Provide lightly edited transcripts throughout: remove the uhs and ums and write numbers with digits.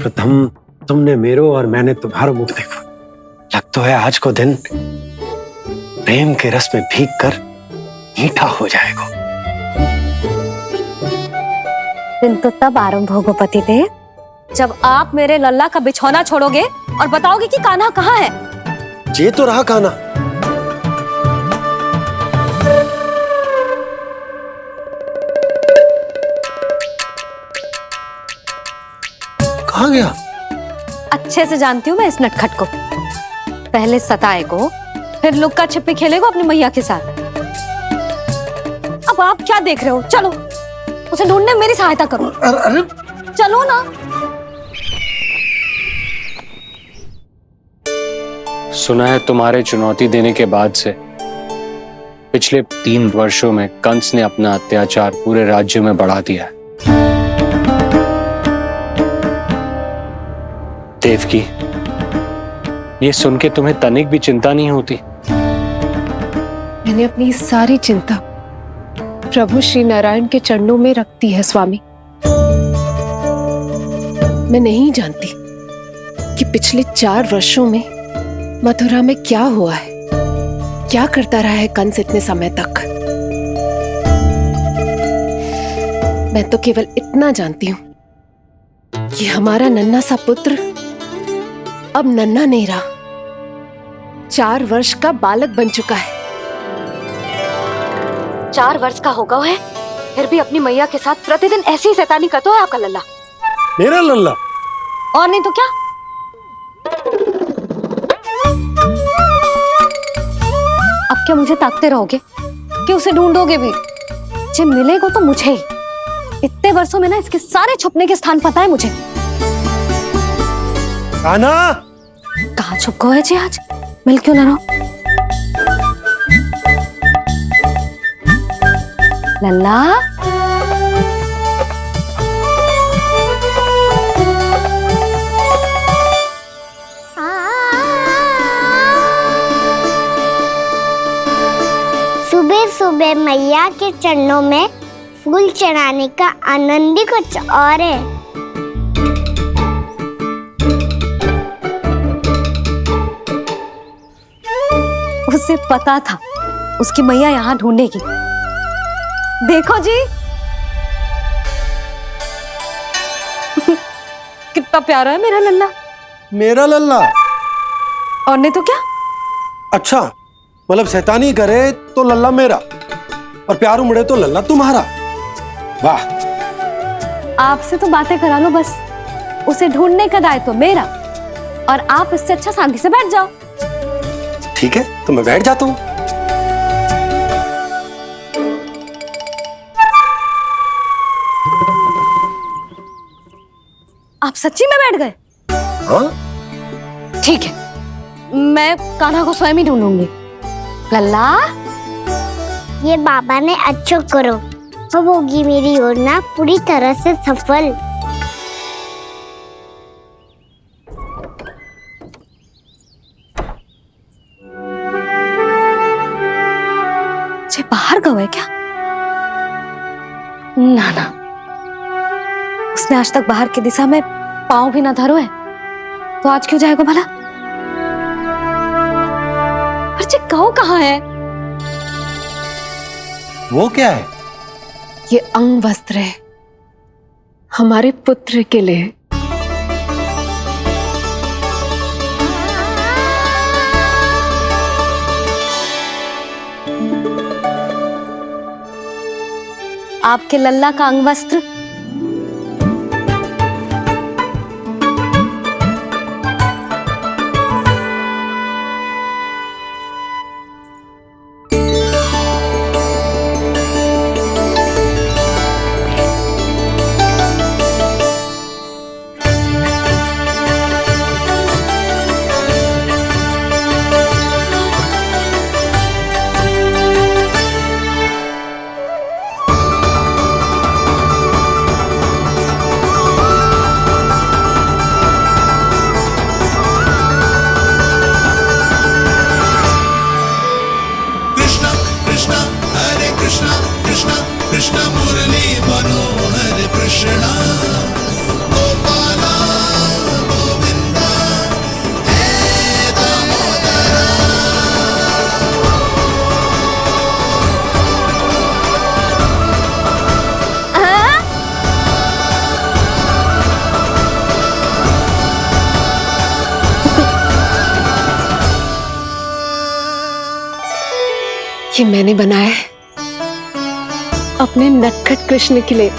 प्रथम तुमने मेरो और मैंने तुम्हारा मुख देखो। लग तो है आज को दिन प्रेम के रस में भीग कर मीठा हो जाएगा। दिन तो तब आरंभ होगा पतिदेव जब आप मेरे लल्ला का बिछौना छोड़ोगे और बताओगे कि कान्हा कहाँ है। ये तो रहा कान्हा। कहाँ गया? अच्छे से जानती हूँ मैं इस नटखट को। पहले सताएगो, फिर लुक्का छिपी खेलेगो अपनी मैया के साथ। अब आप क्या देख रहे हो? चलो उसे ढूंढने में मेरी सहायता करो। अरे चलो ना। सुना है तुम्हारे चुनौती देने के बाद से पिछले 3 वर्षों में कंस ने अपना अत्याचार पूरे राज्य में बढ़ा दिया है। देवकी, ये सुन के तुम्हें तनिक भी चिंता नहीं होती? मैंने अपनी सारी चिंता प्रभु श्री नारायण के चरणों में रख दी है स्वामी। मैं नहीं जानती कि पिछले 4 वर्षों में मथुरा में क्या हुआ है, क्या करता रहा है कंस इतने समय तक। मैं तो केवल इतना जानती हूं कि हमारा नन्हा सा पुत्र अब नन्हा नहीं रहा, 4 वर्ष का बालक बन चुका है। 4 वर्ष का होगा है, फिर भी अपनी मैया के साथ प्रतिदिन ऐसी ही शैतानी करता है आपका लल्ला। मेरा लल्ला? और नहीं तो क्या। अब क्या मुझे ताकते रहोगे कि उसे ढूंढोगे भी? जे मिलेगा तो मुझे ही। इतने वर्षों में ना इसके सारे छुपने के स्थान पता है मुझे। कान्हा! कहाँ छुप गए जी आज? मिल क्यों ना रहो? लल्ला, सुबह सुबह मैया के चरणों में फूल चढ़ाने का आनंद ही कुछ और है। उसे पता था उसकी मैया यहाँ ढूंढेगी। देखो जी कितना प्यारा है मेरा लल्ला। मेरा लल्ला? और नहीं तो क्या। अच्छा, मतलब शैतानी करे तो लल्ला मेरा और प्यार उमड़े तो लल्ला तुम्हारा। वाह! आपसे तो बातें करा लो बस, उसे ढूंढने का दायित्व मेरा, और आप इससे अच्छा शांति से बैठ जाओ। ठीक है, तो मैं बैठ जाता हूँ। आप सच्ची में बैठ गए? हाँ? ठीक है, मैं कान्हा को स्वयं ही ढूंढूंगी। लल्ला, ये बाबा ने अच्छा करो, अब होगी मेरी योजना पूरी तरह से सफल। जे बाहर गए क्या? ना ना, उसने आज तक बाहर की दिशा में पांव भी ना धरो है, तो आज क्यों जाएगा भला? पर जे कहो कहाँ है? वो क्या है? ये अंग वस्त्र है हमारे पुत्र के लिए। आपके लल्ला का अंग वस्त्र। ये मैंने बनाया है अपने नटखट कृष्ण के लिए।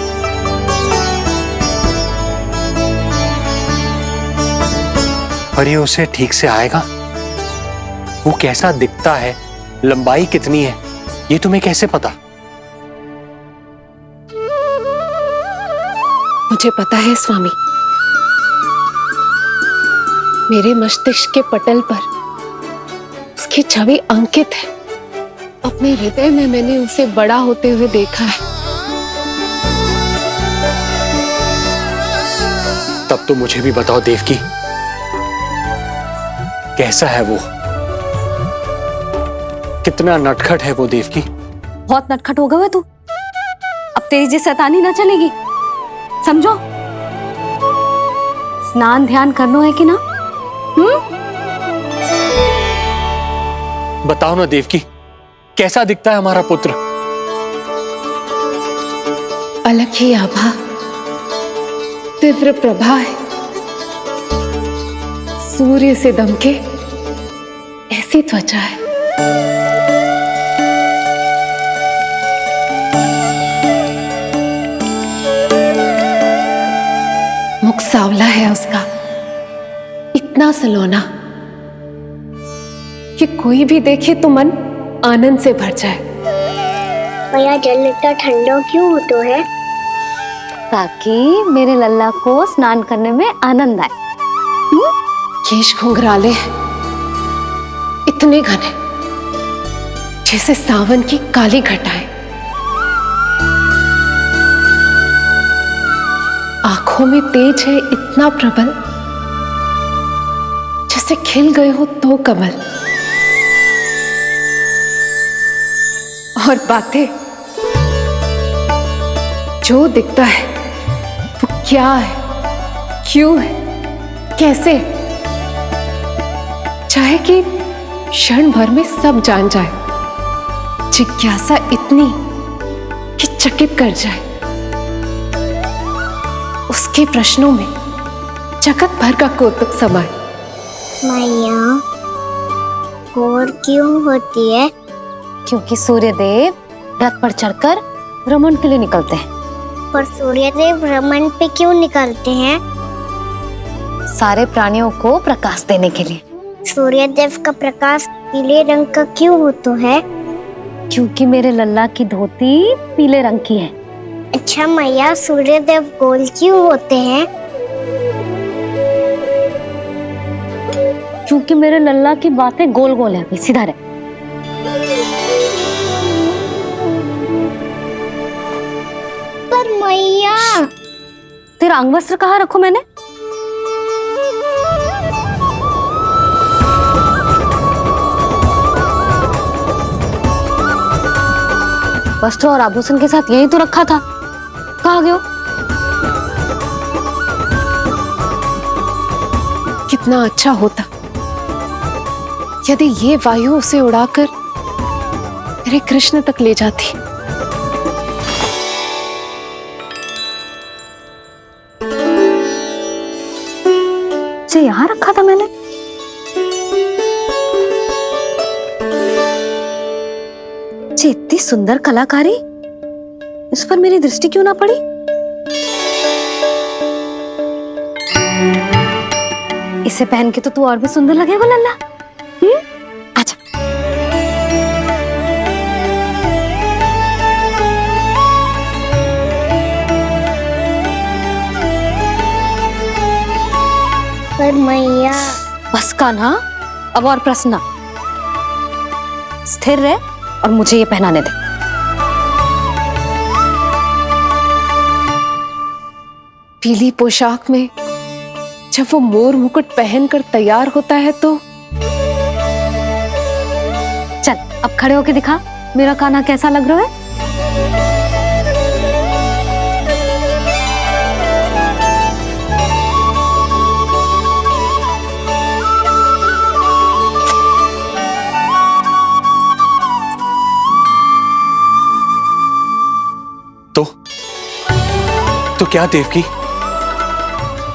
पर ये उसे ठीक से आएगा? वो कैसा दिखता है, लंबाई कितनी है, ये तुम्हें कैसे पता? मुझे पता है स्वामी, मेरे मस्तिष्क के पटल पर उसकी छवि अंकित है। अपने हृदय में मैंने उसे बड़ा होते हुए देखा है। तब तो मुझे भी बताओ देवकी, कैसा है वो? कितना नटखट है वो देवकी? बहुत नटखट हो गए हो तू। अब तेरी जी शैतानी ना चलेगी, समझो। स्नान ध्यान करना है कि ना? बताओ ना देवकी, कैसा दिखता है हमारा पुत्र? अलग ही आभा, तीव्र प्रभा है। सूर्य से दमके ऐसी त्वचा है। मुख सांवला है उसका, इतना सलोना कि कोई भी देखे तो मन आनंद से भर जाए। भैया जल इतना ठंडा क्यों होता है? ताकि मेरे लल्ला को स्नान करने में आनंद आए। केश घुंघराले इतने घने जैसे सावन की काली घटाएं। आंखों में तेज है इतना प्रबल जैसे खिल गए हो तो कमल। और बातें, जो दिखता है वो क्या है, क्यों है, कैसे, चाहे कि क्षण भर में सब जान जाए। जिज्ञासा इतनी कि चकित कर जाए। उसके प्रश्नों में जगत भर का कौतुक समाए। मैया और क्यों होती है? क्योंकि सूर्यदेव रथ पर चढ़कर भ्रमण के लिए निकलते हैं। पर सूर्यदेव भ्रमण पे क्यों निकलते हैं? सारे प्राणियों को प्रकाश देने के लिए। सूर्यदेव का प्रकाश पीले रंग का क्यों होता है? क्योंकि मेरे लल्ला की धोती पीले रंग की है। अच्छा मैया, सूर्यदेव गोल क्यों होते हैं? क्योंकि मेरे लल्ला की बातें गोल गोल है, सीधा रहे। पर मैया, तेरा अंगवस्त्र कहाँ रखूं मैंने? वस्त्र और आभूषण के साथ यही तो रखा था, कहाँ गए हो? कितना अच्छा होता यदि ये वायु उसे उड़ाकर तेरे कृष्ण तक ले जाती। जो यहाँ रखा था मैंने। जी इतनी सुंदर कलाकारी, इस पर मेरी दृष्टि क्यों ना पड़ी? इसे पहन के तो तू और भी सुंदर लगेगा लल्ला। आजा। पर मैया, बस का ना, अब और प्रश्न ना। स्थिर रह और मुझे ये पहनाने दे। पीली पोशाक में जब वो मोर मुकुट पहनकर तैयार होता है तो चल अब खड़े होके दिखा मेरा कान्हा कैसा लग रहा है। तो क्या देवकी,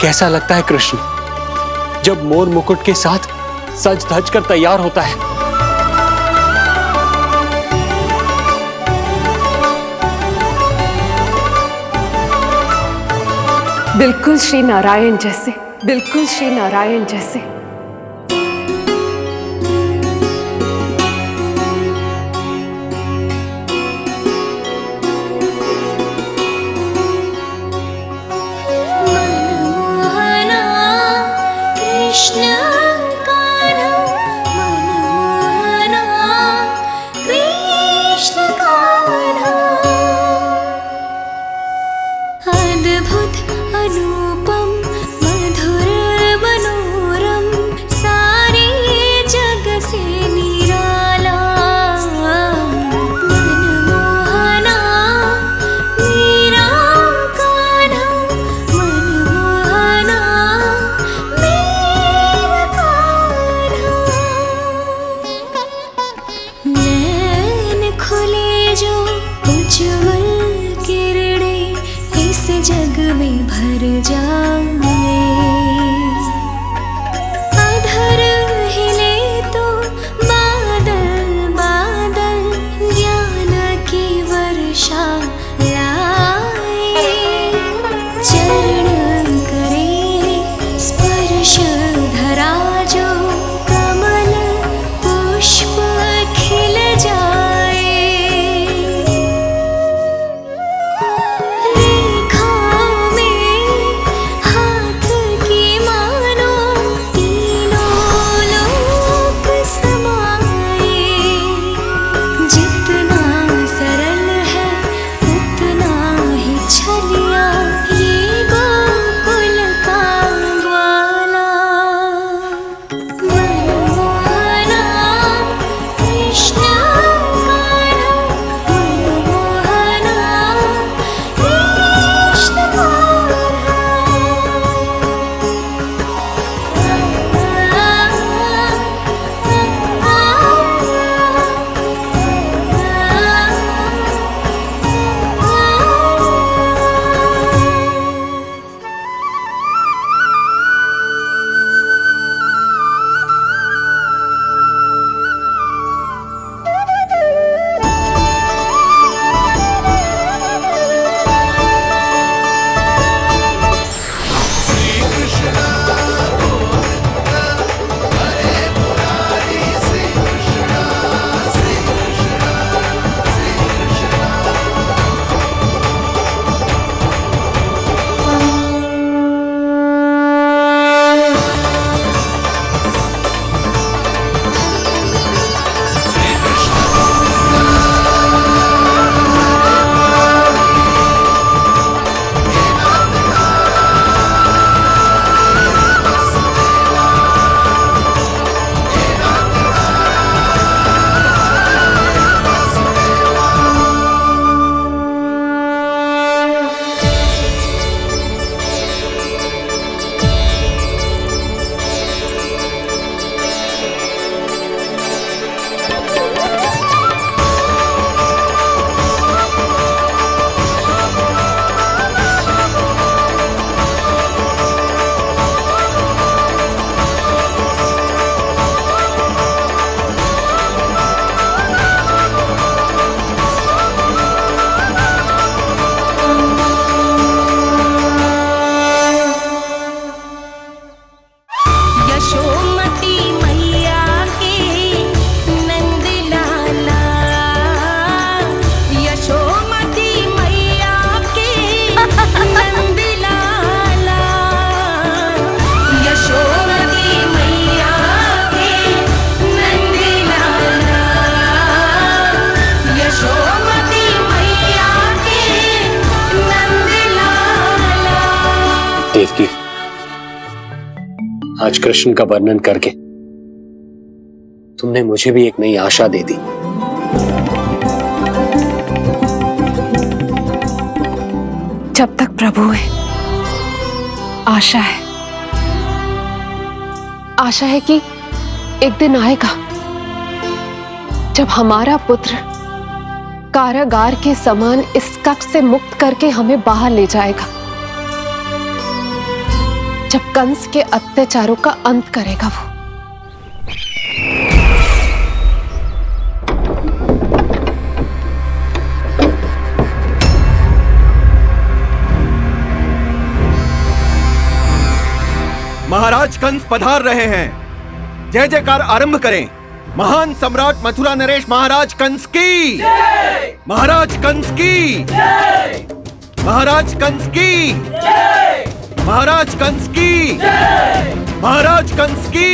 कैसा लगता है कृष्ण जब मोर मुकुट के साथ सज धज कर तैयार होता है? बिल्कुल श्री नारायण जैसे, बिल्कुल श्री नारायण जैसे। अद्भुत अनुपम मधुर मनोरम सारे जग से निराला मनमोहना मेरा कान्हा मनमोहना मेरा कान्हा नैन खुले जो उज्ज्वल किरणें इस जग में भर जाए अधर हिले तो बादल बादल ज्ञान की वर्षा लाए चरण करे स्पर्श धरा जो कमल पुष्प खिल जाए देवकी, आज कृष्ण का वर्णन करके तुमने मुझे भी एक नई आशा दे दी। जब तक प्रभु है आशा है, आशा है कि एक दिन आएगा जब हमारा पुत्र कारागार के समान इस कक्ष से मुक्त करके हमें बाहर ले जाएगा, जब कंस के अत्याचारों का अंत करेगा वो। महाराज कंस पधार रहे हैं। जय जयकार आरंभ करें। महान सम्राट मथुरा नरेश महाराज कंस की, महाराज कंस की, महाराज कंस की, महाराज कंस की, महाराज कंस की।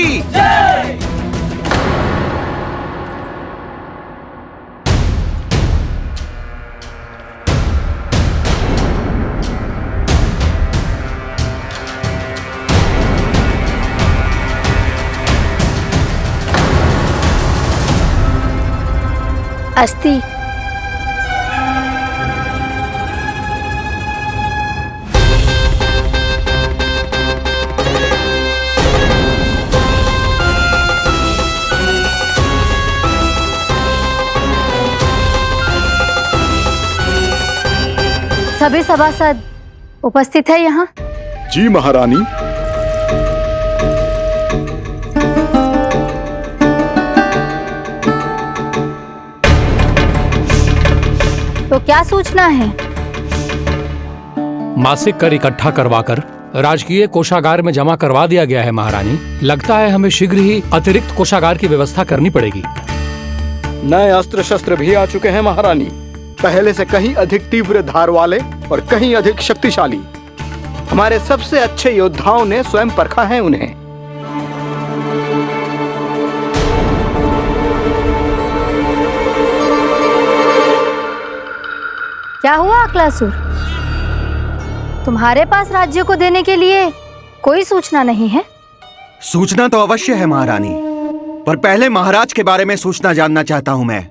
अस्ति। सभी सभासद उपस्थित है यहाँ? जी महारानी। तो क्या सूचना है? मासिक कर इकट्ठा करवाकर राजकीय कोषागार में जमा करवा दिया गया है महारानी। लगता है हमें शीघ्र ही अतिरिक्त कोषागार की व्यवस्था करनी पड़ेगी। नए अस्त्र शस्त्र भी आ चुके हैं महारानी, पहले से कहीं अधिक तीव्र धार वाले और कहीं अधिक शक्तिशाली। हमारे सबसे अच्छे योद्धाओं ने स्वयं परखा है उन्हें। क्या हुआ अक्लासुर? तुम्हारे पास राज्य को देने के लिए कोई सूचना नहीं है? सूचना तो अवश्य है महारानी, पर पहले महाराज के बारे में सूचना जानना चाहता हूं मैं।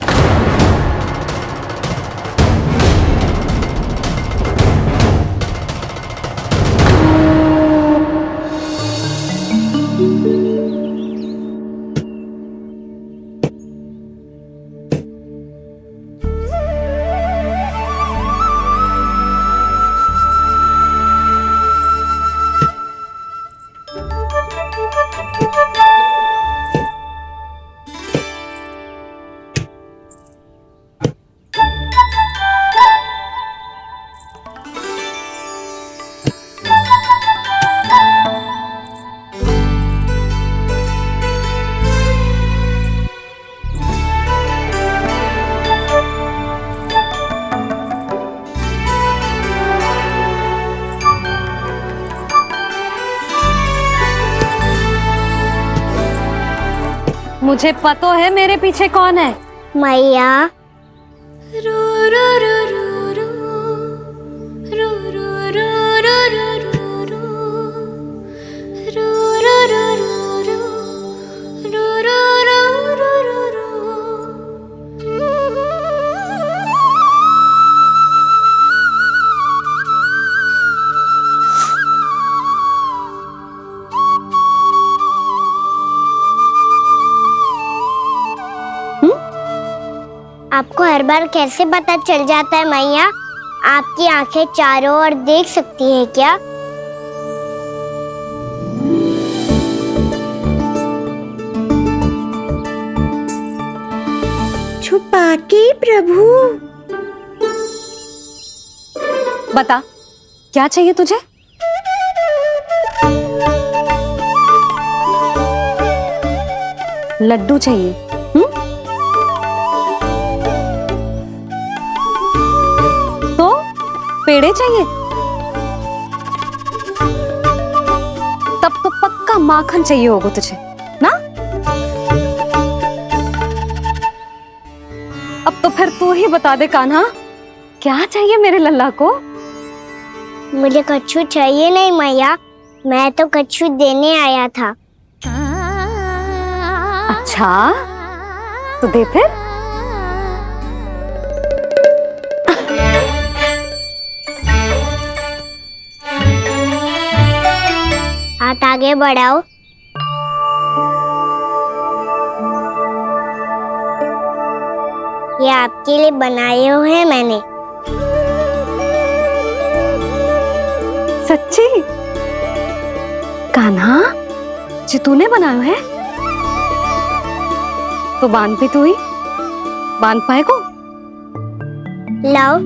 मुझे पता है मेरे पीछे कौन है। मैया। रू रू रू रू रू रू रू रू रू रू रू रू रू रू। आपको हर बार कैसे पता चल जाता है मैया? आपकी आंखें चारों ओर देख सकती हैं क्या? छुपा के प्रभु। बता, क्या चाहिए तुझे? लड्डू चाहिए? तो पेड़े चाहिए? तब तो पक्का माखन चाहिए होगा तुझे ना? अब तो फिर तू ही बता दे कान्हा, क्या चाहिए मेरे लल्ला को? मुझे कच्छू चाहिए नहीं मैया, मैं तो कच्छू देने आया था। अच्छा, तो दे फिर। हाथ आगे बढ़ाओ। ये आपके लिए बनाए हुए हैं मैंने। सच्ची? कान्हा, जी तूने बनाया है? तो बांध भी तू ही, बांध पाए को? लाओ।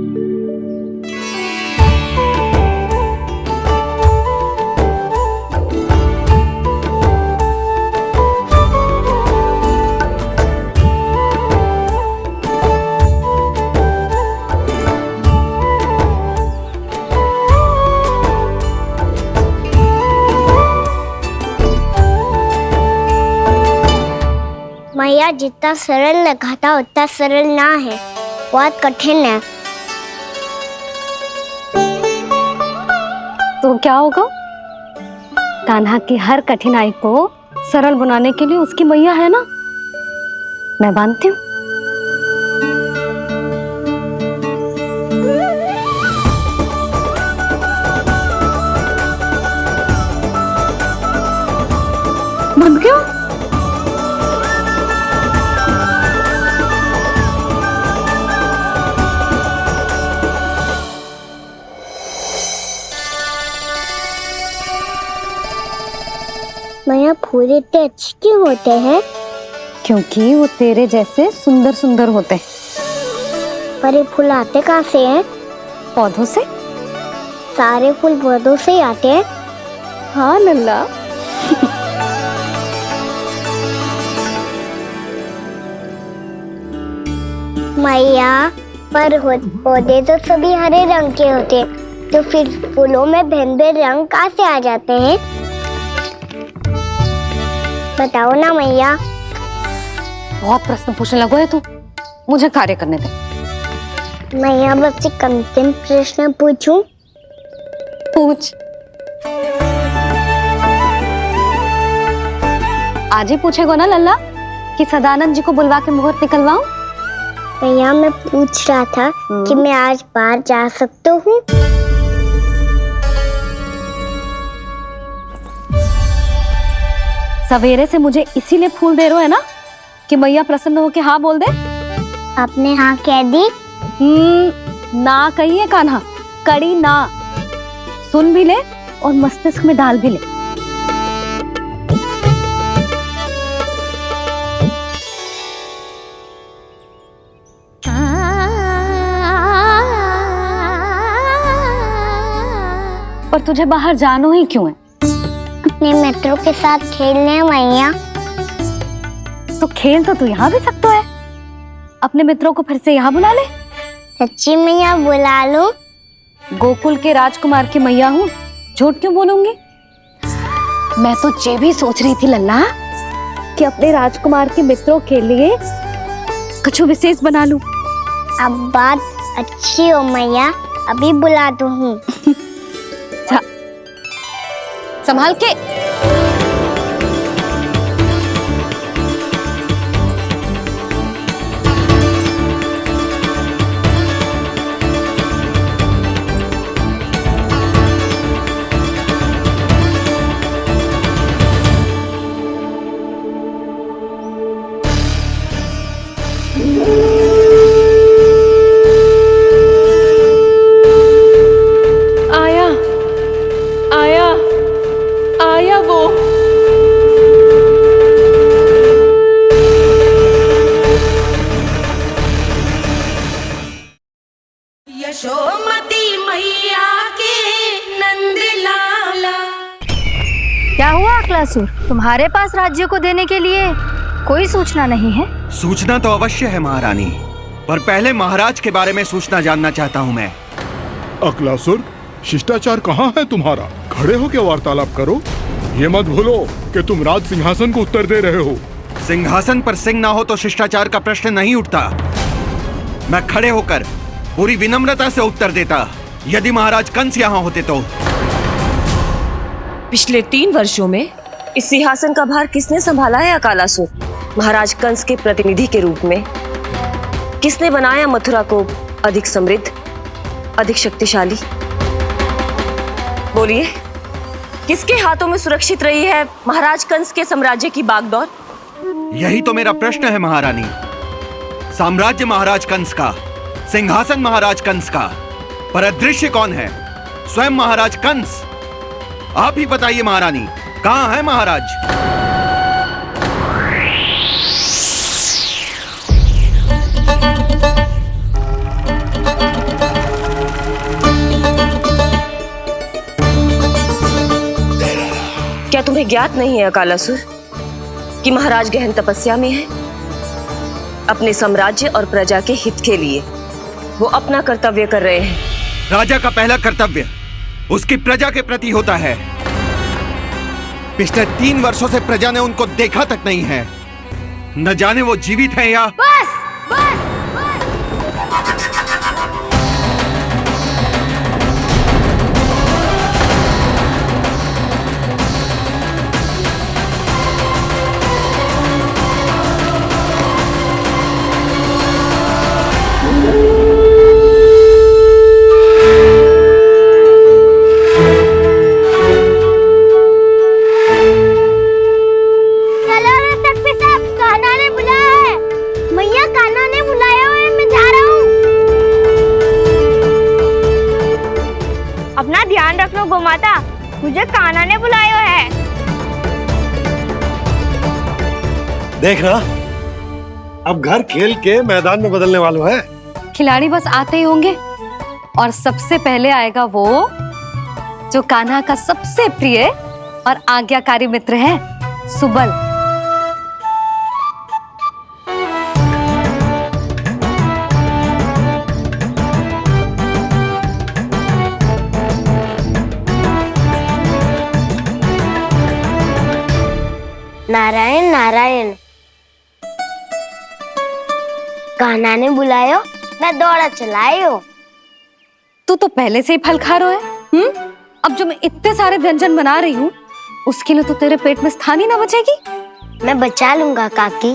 मैया जितना सरल लगा था उतना सरल ना है, बहुत कठिन है। तो क्या होगा? कान्हा की हर कठिनाई को सरल बनाने के लिए उसकी मैया है ना, मैं मानती हूँ। बंद क्यों? मैया फूल इतने अच्छे क्यों होते हैं? क्योंकि वो तेरे जैसे सुंदर सुंदर होते हैं। पर ये फूल आते कहाँ से हैं? पौधों से। सारे फूल पौधों से ही आते हैं? हाँ लल्ला। मैया पर पौधे तो सभी हरे रंग के होते हैं, तो फिर फूलों में भिन्न भिन्न रंग कहाँ से आ जाते हैं? बताओ ना मैया। बहुत प्रश्न पूछने लगो है तू, मुझे कार्य करने दे। मैया बस एक अंतिम प्रश्न पूछूं? पूछ। आज ही पूछेगो ना लल्ला कि सदानंद जी को बुलवा के मुहूर्त निकलवाऊं? मैया मैं पूछ रहा था कि मैं आज बाहर जा सकता हूँ? सवेरे से मुझे इसीलिए फूल दे रहे हो है ना कि मैया प्रसन्न हो के हाँ बोल दे। आपने हाँ कह दी? ना कहिए कान्हा, कड़ी ना। सुन भी ले और मस्तिष्क में डाल भी ले। पर तुझे बाहर जानो ही क्यों है? अपने मित्रों के साथ खेलने मैया। तो खेल तो तू यहाँ भी सकता है, अपने मित्रों को फिर से यहाँ बुला ले। सच्ची मैया बुला लो। गोकुल के राजकुमार की मैया हूँ, झूठ क्यों बोलूंगी? मैं तो ये भी सोच रही थी लल्ला कि अपने राजकुमार के मित्रों के लिए कुछ विशेष बना लूं। अब बात अच्छी हो मैया, अभी बुला दूँ। संभाल के। आया आया आया वो। यशोमती मैया के नंद लाला। क्या हुआ अकलासुर, तुम्हारे पास राज्य को देने के लिए कोई सूचना नहीं है? सूचना तो अवश्य है महारानी, पर पहले महाराज के बारे में सूचना जानना चाहता हूँ मैं। अकलासुर, शिष्टाचार कहाँ है तुम्हारा? खड़े हो के वार्तालाप करो। ये मत भूलो कि तुम राज सिंहासन को उत्तर दे रहे हो। सिंहासन पर सिंह ना हो तो शिष्टाचार का प्रश्न नहीं उठता। मैं खड़े होकर पूरी विनम्रता से उत्तर देता यदि महाराज कंस यहाँ होते तो। पिछले 3 वर्षों में इस सिंहासन का भार किसने संभाला है अकालासुर? महाराज कंस के प्रतिनिधि के रूप में किसने बनाया मथुरा को अधिक समृद्ध, अधिक शक्तिशाली? बोलिए, किसके हाथों में सुरक्षित रही है महाराज कंस के साम्राज्य की बागडोर? यही तो मेरा प्रश्न है महारानी। साम्राज्य महाराज कंस का, सिंहासन महाराज कंस का, पर अदृश्य कौन है? स्वयं महाराज कंस। आप ही बताइए महारानी, कहाँ है महाराज? क्या तुम्हें ज्ञात नहीं है अकालासुर कि महाराज गहन तपस्या में है? अपने साम्राज्य और प्रजा के हित के लिए वो अपना कर्तव्य कर रहे हैं। राजा का पहला कर्तव्य उसकी प्रजा के प्रति होता है। पिछले 3 वर्षों से प्रजा ने उनको देखा तक नहीं है। न जाने वो जीवित हैं या बस बस चलो रे सक्सेस साहब, कान्हा ने बुलाया है। मैया कान्हा ने बुलाया है, मैं जा रहा हूँ। अपना ध्यान रखना गोमाता, मुझे कान्हा ने बुलाया है। देखना, अब घर खेल के मैदान में बदलने वालों है। खिलाड़ी बस आते ही होंगे और सबसे पहले आएगा वो जो कान्हा का सबसे प्रिय और आज्ञाकारी मित्र है, सुबल। नारायण नारायण, कान्हा ने बुलायो, मैं दौड़ा चलायो। तू तो पहले से ही फल खा रहा है। अब जो मैं इतने सारे व्यंजन बना रही हूँ, उसके लिए तो तेरे पेट में स्थान ही ना बचेगी। मैं बचा लूंगा काकी,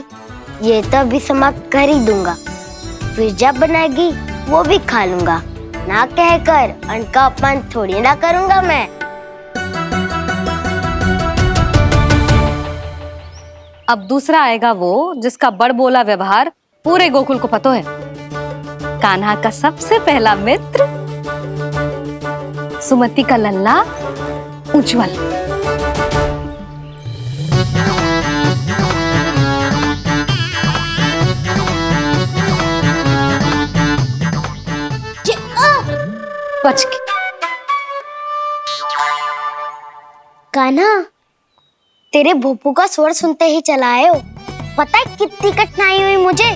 ये तो अभी समाप्त कर ही दूंगा, फिर जब बनाएगी वो भी खा लूंगा। ना कहकर अन्न का अपमान थोड़ी ना करूंगा मैं। अब दूसरा आएगा वो जिसका बड़बोला व्यवहार पूरे गोकुल को पता है, कान्हा का सबसे पहला मित्र, सुमति का लल्ला उज्जवल। बच के। कान्हा, तेरे भोपू का स्वर सुनते ही चला आए हो। पता है कितनी कठिनाई हुई मुझे,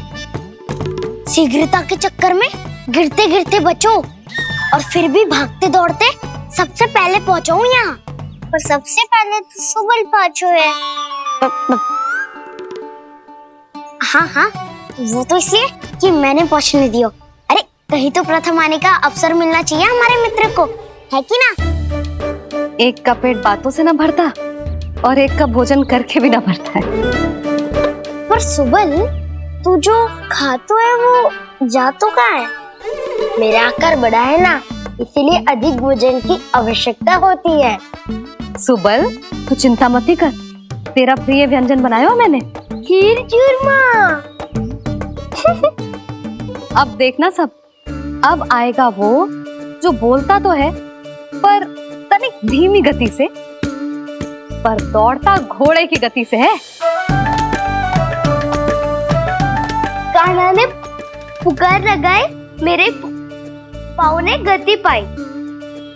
शीघ्रता के चक्कर में गिरते गिरते बचो और फिर भी भागते दौड़ते सबसे पहले पहुंचो यहाँ। पर सबसे पहले तो सुबल पहुंचो है। हाँ हाँ, वो तो इसलिए कि मैंने पहुंचने दियो। अरे कहीं तो प्रथम आने का अवसर मिलना चाहिए हमारे मित्र को, है कि ना? एक का पेट बातों से ना भरता और एक का भोजन करके भी ना भरता है। पर सुबल, तू जो खातो है वो जातो कहाँ है? मेरा आकार बड़ा है ना, इसीलिए अधिक भोजन की आवश्यकता होती है। सुबल, तू चिंता मत ही कर, तेरा प्रिय व्यंजन बनाया हो मैंने, खीर चूरमा। अब देखना सब, अब आएगा वो जो बोलता तो है पर तनिक धीमी गति से, पर दौड़ता घोड़े की गति से है। कान्हा ने पुकार लगाए, मेरे पाँव ने गति पाई।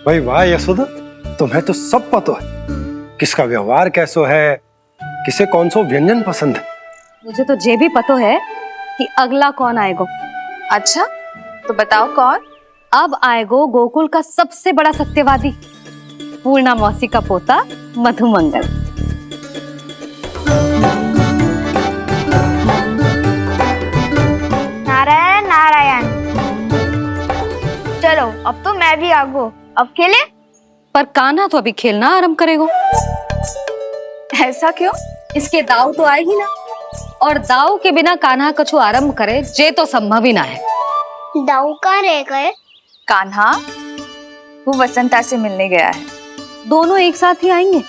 भाई वाह यशोदा, तुम्हें तो सब पता है, किसका व्यवहार कैसो है, किसे कौन सा व्यंजन पसंद है। मुझे तो ये भी पता है कि अगला कौन आएगा। अच्छा, तो बताओ कौन? अब आएगा गोकुल का सबसे बड़ा सत्यवादी, पूर्णा मौसी का पोता मधुमंगल। नारायण नारायण। चलो अब तो मैं भी आगो, अब खेले। पर कान्हा तो अभी खेलना आरंभ करेगा। ऐसा क्यों? इसके दाव तो आएगी ना, और दाव के बिना कान्हा कछु आरंभ करे जे तो संभव ही ना है। दाऊ कहाँ रह गए? कान्हा वो वसंता से मिलने गया है। दोनों एक साथ ही आएंगे।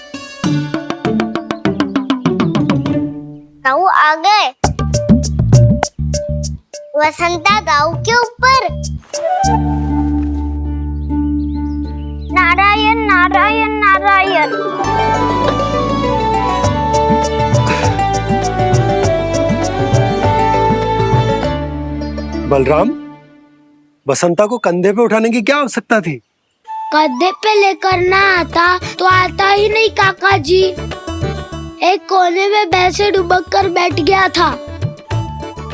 दाऊ आ गए। वसंता दाऊ के ऊपर। नारायण नारायण नारायण। बलराम, बसंता को कंधे पे उठाने की क्या आवश्यकता थी? कंधे पे लेकर ना आता तो आता ही नहीं काका जी। एक कोने में वैसे डुबक कर बैठ गया था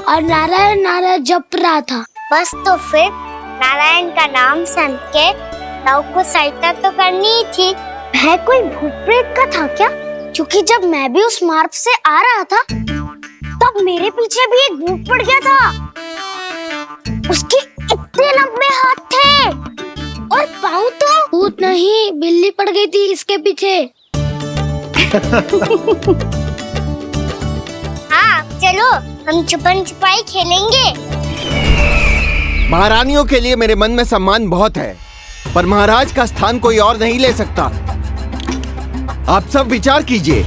और नारायण नारायण जप रहा था। बस तो फिर नारायण का नाम सुन के दाऊ को सहायता तो करनी ही थी। वह कोई भूत प्रेत का था क्या? क्योंकि जब मैं भी उस मार्ग से आ रहा था तब मेरे पीछे भी एक भूत पड़ गया था। उसके इतने लंबे हाथ थे और पाँव तो भूत नहीं, बिल्ली पड़ गई थी इसके पीछे। हाँ चलो हम छुपन छुपाई खेलेंगे। महारानियों के लिए मेरे मन में सम्मान बहुत है, पर महाराज का स्थान कोई और नहीं ले सकता। आप सब विचार कीजिए,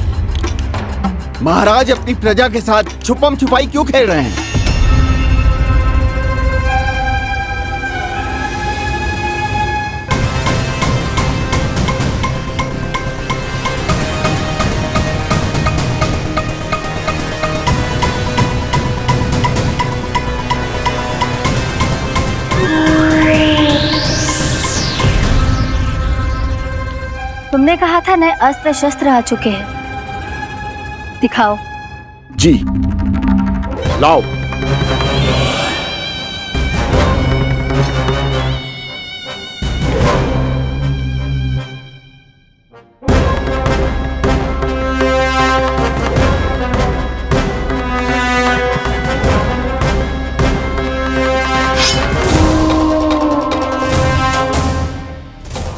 महाराज अपनी प्रजा के साथ छुपम छुपाई क्यों खेल रहे हैं? तुमने कहा था नए अस्त्र शस्त्र आ चुके हैं, दिखाओ। जी लाओ।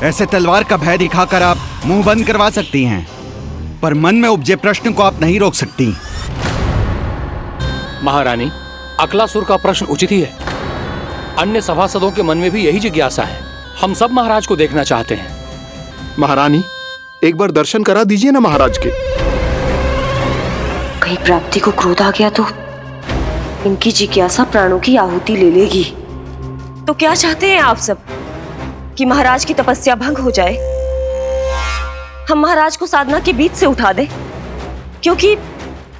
ऐसे तलवार का भय दिखाकर आप मुंह बंद करवा सकती हैं, पर मन में उपजे प्रश्न को आप नहीं रोक सकती। महारानी, अकलासुर का प्रश्न उचित ही है। अन्य सभासदों के मन में भी यही जिज्ञासा है। हम सब महाराज को देखना चाहते हैं। महारानी, एक बार दर्शन करा दीजिए ना महाराज के। कहीं प्राप्ति को क्रोध आ गया तो इनकी जिज्ञासा प्राणों की आहुति ले लेगी। तो क्या चाहते हैं आप सब, कि महाराज की तपस्या भंग हो जाए? हम महाराज को साधना के बीच से उठा दें, क्योंकि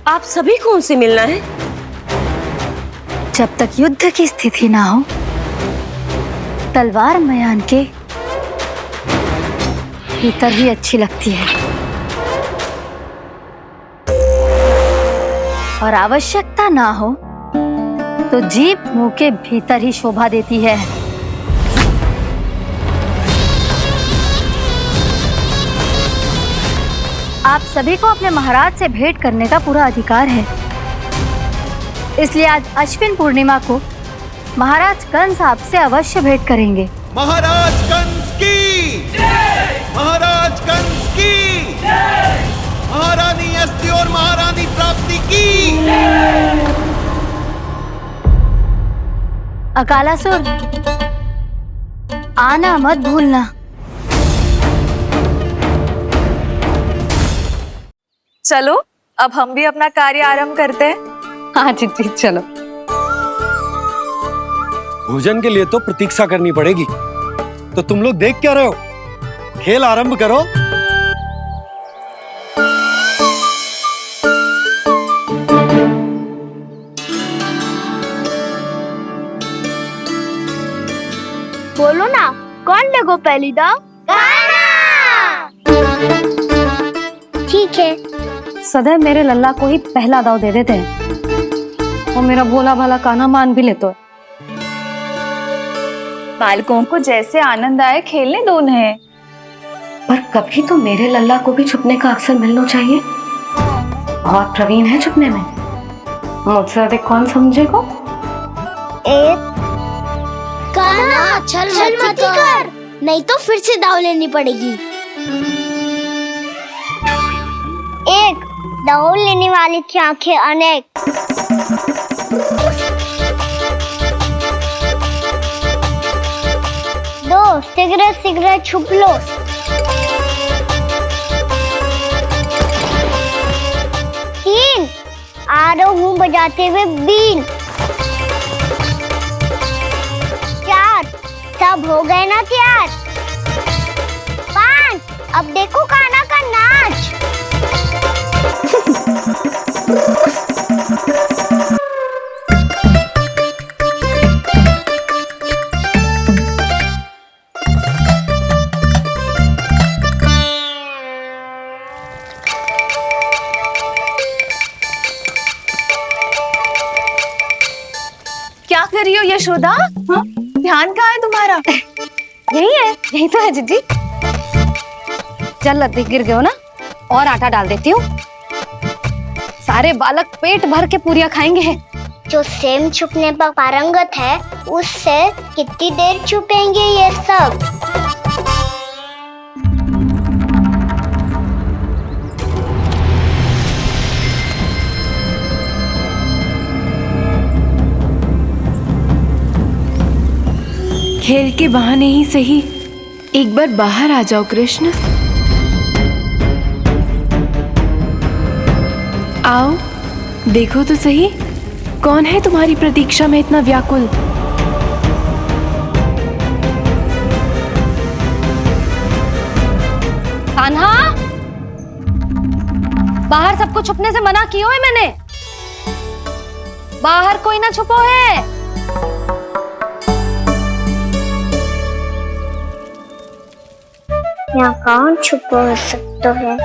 आप सभी को उनसे मिलना है। जब तक युद्ध की स्थिति ना हो, तलवार मयान के भीतर ही अच्छी लगती है, और आवश्यकता ना हो तो जीभ मुंह के भीतर ही शोभा देती है। आप सभी को अपने महाराज से भेंट करने का पूरा अधिकार है, इसलिए आज अश्विन पूर्णिमा को महाराज कंस आपसे अवश्य भेंट करेंगे। महाराज कंस की जय! महाराज कंस की जय! महारानी अस्ति और महारानी प्राप्ति की जय! अकालासुर, आना मत भूलना। चलो अब हम भी अपना कार्य आरंभ करते हैं। हाँ चिट्ठी चलो। भोजन के लिए तो प्रतीक्षा करनी पड़ेगी, तो तुम लोग देख क्या रहे हो? खेल आरंभ करो। बोलो ना, कौन लगो पहली दाव? कान्हा। ठीक है। सदैव मेरे लल्ला को ही पहला दाव दे देते हैं, और मेरा भोला भाला कान्हा मान भी लेते। बालकों को जैसे आनंद आए खेलने दो उन्हें। पर कभी तो मेरे लल्ला को भी छुपने का अवसर मिलना चाहिए। बहुत प्रवीण है छुपने में, मुझसे अधिक कौन समझेगा? कान्हा छल मत कर, नहीं तो फिर से दाव लेनी पड़ेगी। एक दाव लेने वाली की आंखें अनेक। दो शीघ्र शीघ्र छुप लो। तीन आरो मुंह बजाते हुए बीन। चार सब हो गए ना तैयार? पांच अब देखो कान्हा का नाच। क्या कर रही हो यशोदा? हाँ? ध्यान कहाँ है तुम्हारा? यही है, यही तो है जीजी। चल लद्दी गिर गए हो ना, और आटा डाल देती हूँ। सारे बालक पेट भर के पूरियां खाएंगे। जो सेम छुपने पर पारंगत है उससे कितनी देर छुपेंगे ये सब। खेल के बहाने ही सही एक बार बाहर आ जाओ कृष्ण। आओ देखो तो सही, कौन है तुम्हारी प्रतीक्षा में इतना व्याकुल। कान्हा, बाहर सबको छुपने से मना किया है मैंने। बाहर कोई ना छुपो है। यहाँ कौन छुपा हो सकता है?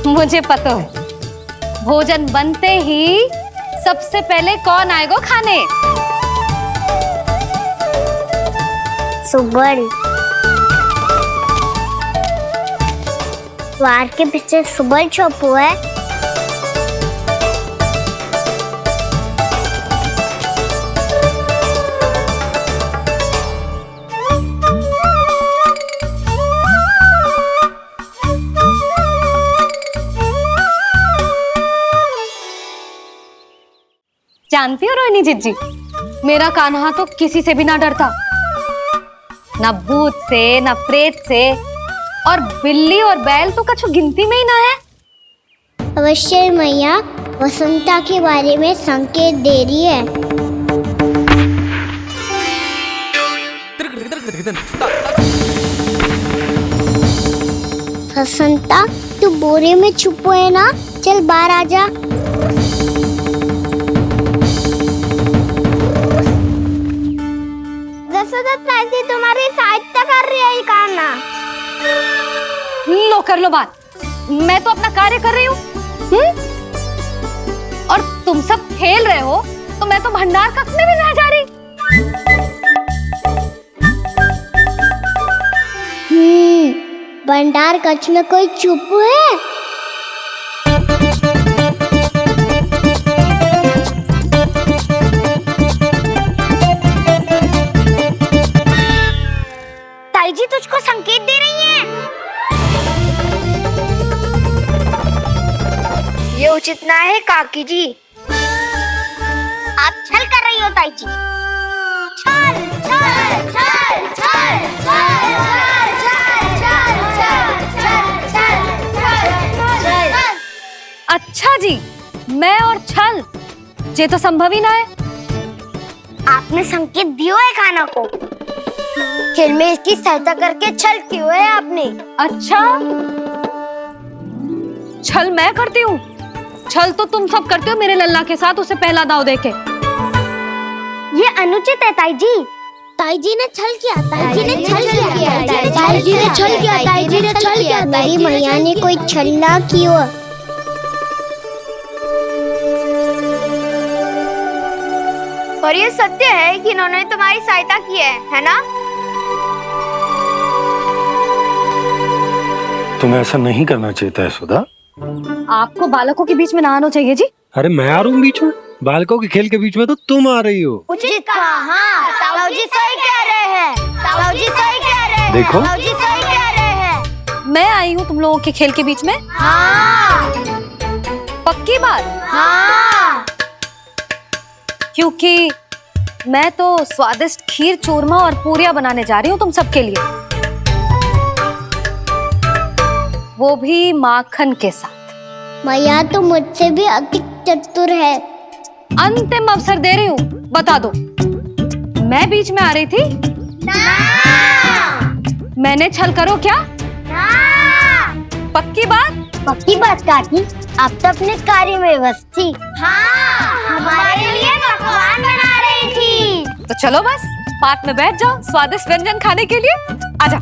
मुझे पता है, भोजन बनते ही सबसे पहले कौन आएगा खाने? सुबल। द्वार के पीछे सुबल छुपा है। जानती हो रोहिणी जीजी, मेरा कान्हा तो किसी से भी ना डरता, ना भूत से ना प्रेत से, और बिल्ली और बैल तो कछु गिनती में ही ना है। अवश्य मैया वसंता के बारे में संकेत दे रही है। वसंता तू बोरे में छुपो है ना, चल बाहर आ जा। तुम्हारी सहायता कर रही है कान्हा। लो कर लो बात, मैं तो अपना कार्य कर रही हूँ। और तुम सब खेल रहे हो तो मैं तो भंडार कक्ष में भी नहीं जा रही। भंडार कक्ष में कोई चुप है? ताई जी तुझको संकेत दे रही हैं। ये उचित ना है काकी जी। आप छल कर रही हो ताई जी। छल छल छल छल छल छल। अच्छा जी, मैं और छल, ये तो संभव ही ना है। आपने संकेत दियो है कान्हा को, खेल में इसकी सहायता करके छल क्यों है आपने? अच्छा, छल मैं करती हूँ? छल तो तुम सब करते हो मेरे लल्ला के साथ, उसे पहला दाव देके। ये अनुचित है ताई जी। ताई जी ने छल किया, ताई जी ने छल किया, ताई जी ने छल किया, ताई जी ने छल किया। मेरी मैया ने कोई छल ना किया। और ये सत्य है कि इन्होंने तुम्हारी सहायता की है ना? तुम्हें ऐसा नहीं करना चाहिए था सुधा। आपको बालकों के बीच में ना आना चाहिए जी। अरे मैं आ रहा हूँ बीच में? बालकों के खेल के बीच में तो तुम आ रही हो। उचित कहा, ताऊ जी सही कह रहे हैं। ताऊ जी सही कह रहे हैं। देखो, ताऊ जी सही कह रहे हैं। मैं आई हूँ तुम लोगों के खेल के बीच में? हाँ। पक्की बात? हाँ। क्योंकि मैं तो स्वादिष्ट खीर, चूरमा और पूरियां बनाने जा रही हूँ तुम सबके लिए, वो भी माखन के साथ। मैया तो मुझसे भी अधिक चतुर है। अंतिम अवसर दे रही हूँ, बता दो, मैं बीच में आ रही थी? ना। मैंने छल करो क्या? ना। पक्की बात? पक्की बात काकी, आप तो अपने कार्य में व्यस्त थी। हाँ, हमारे लिए पकवान बना रही थी। तो चलो बस पात में बैठ जाओ स्वादिष्ट व्यंजन खाने के लिए। आजा।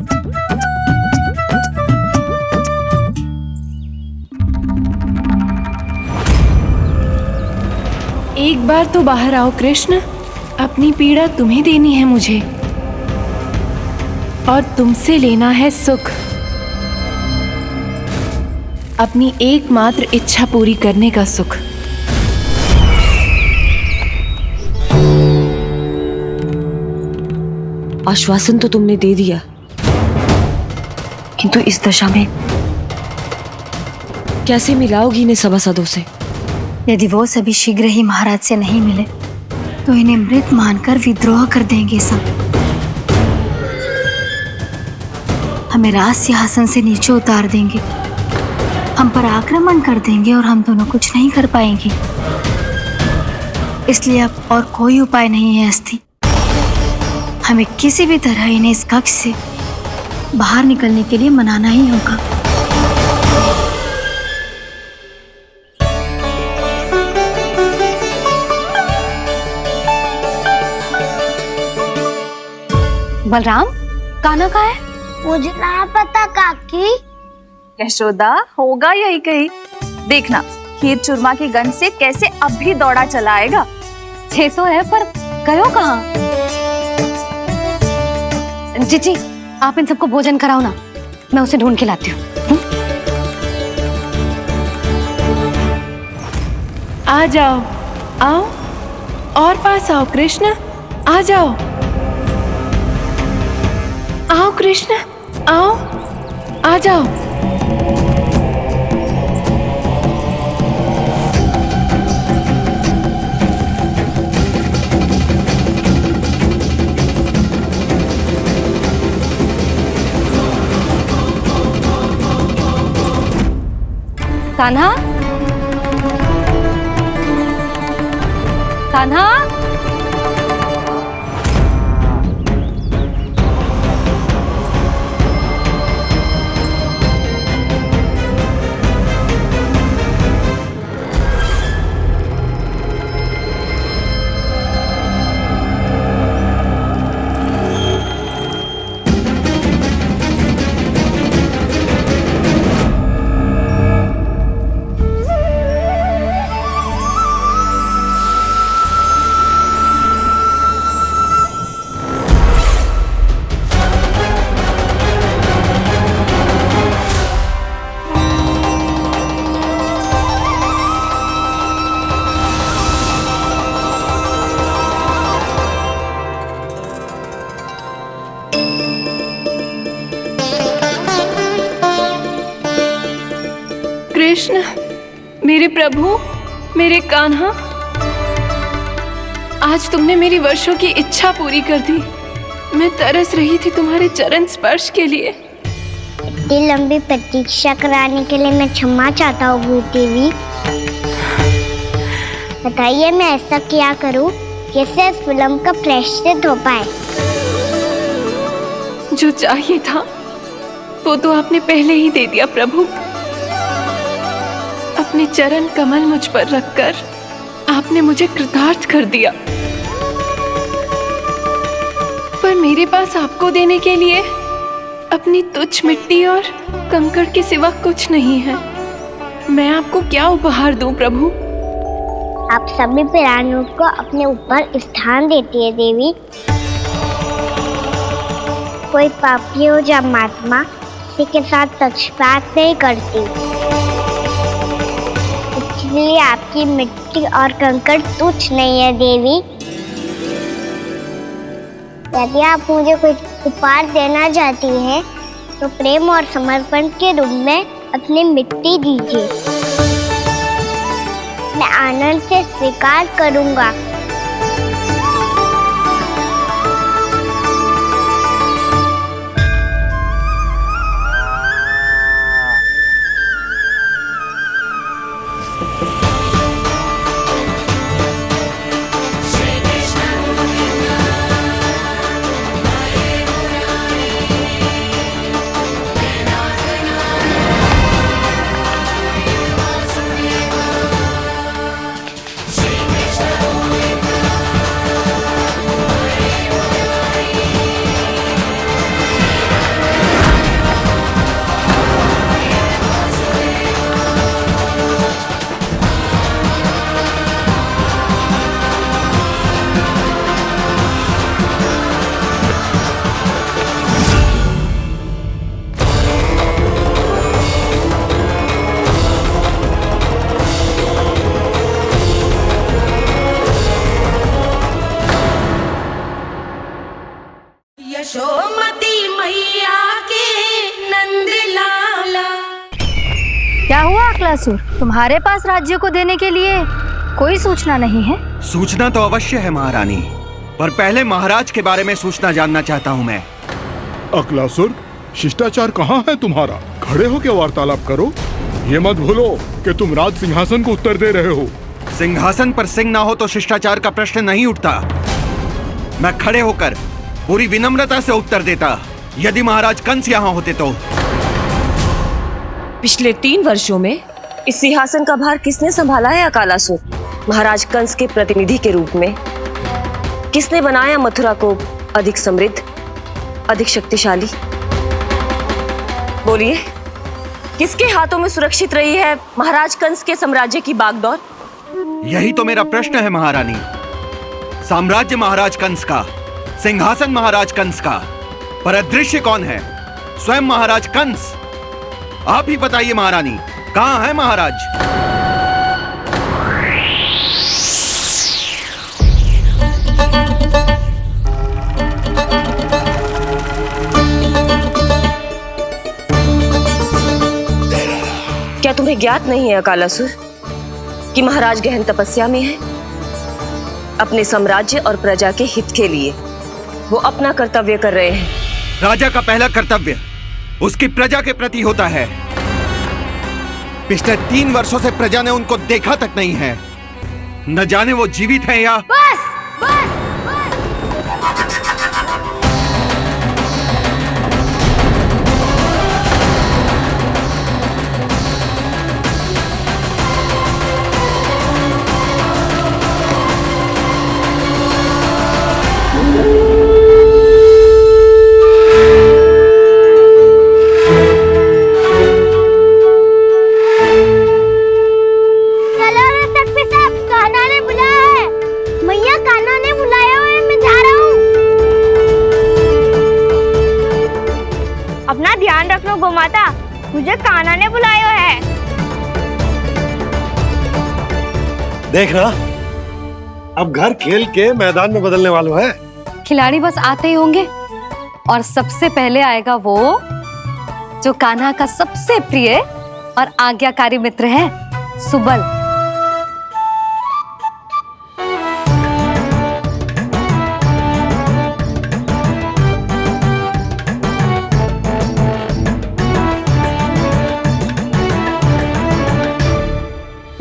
एक बार तो बाहर आओ कृष्ण, अपनी पीड़ा तुम्हें देनी है मुझे, और तुमसे लेना है सुख। अपनी एकमात्र इच्छा पूरी करने का सुख। आश्वासन तो तुमने दे दिया, किंतु इस दशा में कैसे मिलाओगी इन्हें सभासदों से? यदि वो सभी शीघ्र ही महाराज से नहीं मिले तो इन्हें मृत मानकर विद्रोह कर देंगे सब। हमें राज सिंहासन से नीचे उतार देंगे, हम पर आक्रमण कर देंगे और हम दोनों कुछ नहीं कर पाएंगे। इसलिए अब और कोई उपाय नहीं है अस्थि। हमें किसी भी तरह इन्हें इस कक्ष से बाहर निकलने के लिए मनाना ही होगा। बलराम, कान्हा कहाँ है? मुझे ना पता काकी। यशोदा, होगा यही कहीं। देखना खीर चूरमा की गंध से कैसे अब भी दौड़ा चला आएगा। छे तो है पर गयो कहाँ? जीजी, आप इन सबको भोजन कराओ ना, मैं उसे ढूंढ के लाती हूँ। आ जाओ, आओ और पास आओ कृष्ण, आ जाओ। आओ कृष्ण, आओ, आ जाओ। कान्हा, कान्हा, कृष्ण, मेरे प्रभु, मेरे कान्हा, आज तुमने मेरी वर्षों की इच्छा पूरी कर दी। मैं तरस रही थी तुम्हारे चरण स्पर्श के लिए। इतनी लंबी प्रतीक्षा कराने के लिए मैं क्षमा चाहता हूँ देवी। बताइए मैं ऐसा क्या करूँ जिससे इस फिल्म का प्रायश्चित हो पाए? जो चाहिए था वो तो आपने पहले ही दे दिया प्रभु। अपने चरण कमल मुझ पर रखकर आपने मुझे कृतार्थ कर दिया। पर मेरे पास आपको देने के लिए अपनी तुच्छ मिट्टी और कंकड़ के सिवा कुछ नहीं है। मैं आपको क्या उपहार दूं प्रभु? आप सभी प्राणियों को अपने ऊपर स्थान देती है देवी। कोई पापी हो या महात्मा, किसी के साथ पक्षपात नहीं करती। इसलिए आपकी मिट्टी और कंकड़ तुच्छ नहीं है देवी। यदि आप मुझे कुछ उपहार देना चाहती हैं, तो प्रेम और समर्पण के रूप में अपनी मिट्टी दीजिए। मैं आनंद से स्वीकार करूंगा। क्या हुआ अकलासुर? तुम्हारे पास राज्य को देने के लिए कोई सूचना नहीं है? सूचना तो अवश्य है महारानी, पर पहले महाराज के बारे में सूचना जानना चाहता हूँ मैं। अकलासुर, शिष्टाचार कहाँ है तुम्हारा? खड़े होकर वार्तालाप करो। ये मत भूलो कि तुम राज सिंहासन को उत्तर दे रहे हो। सिंहासन पर सिंह ना हो तो शिष्टाचार का प्रश्न नहीं उठता। मैं खड़े होकर पूरी विनम्रता से उत्तर देता यदि महाराज कंस यहाँ होते तो। पिछले 3 वर्षों में इस सिंहासन का भार किसने संभाला है अकालासुर? महाराज कंस के प्रतिनिधि के रूप में किसने बनाया मथुरा को अधिक समृद्ध, अधिक शक्तिशाली? बोलिए, किसके हाथों में सुरक्षित रही है महाराज कंस के साम्राज्य की बागडोर? यही तो मेरा प्रश्न है महारानी। साम्राज्य महाराज कंस का, सिंहासन महाराज कंस का, पर अदृश्य कौन है? स्वयं महाराज कंस। आप ही बताइए महारानी, कहाँ है महाराज? क्या तुम्हें ज्ञात नहीं है अकालासुर कि महाराज गहन तपस्या में है? अपने साम्राज्य और प्रजा के हित के लिए वो अपना कर्तव्य कर रहे हैं। राजा का पहला कर्तव्य उसकी प्रजा के प्रति होता है। पिछले 3 वर्षों से प्रजा ने उनको देखा तक नहीं है। न जाने वो जीवित हैं या बस बस गोमाता, मुझे कान्हा ने बुलाया है। देखना, अब घर खेल के मैदान में बदलने वालों है। खिलाड़ी बस आते ही होंगे और सबसे पहले आएगा वो जो कान्हा का सबसे प्रिय और आज्ञाकारी मित्र है, सुबल।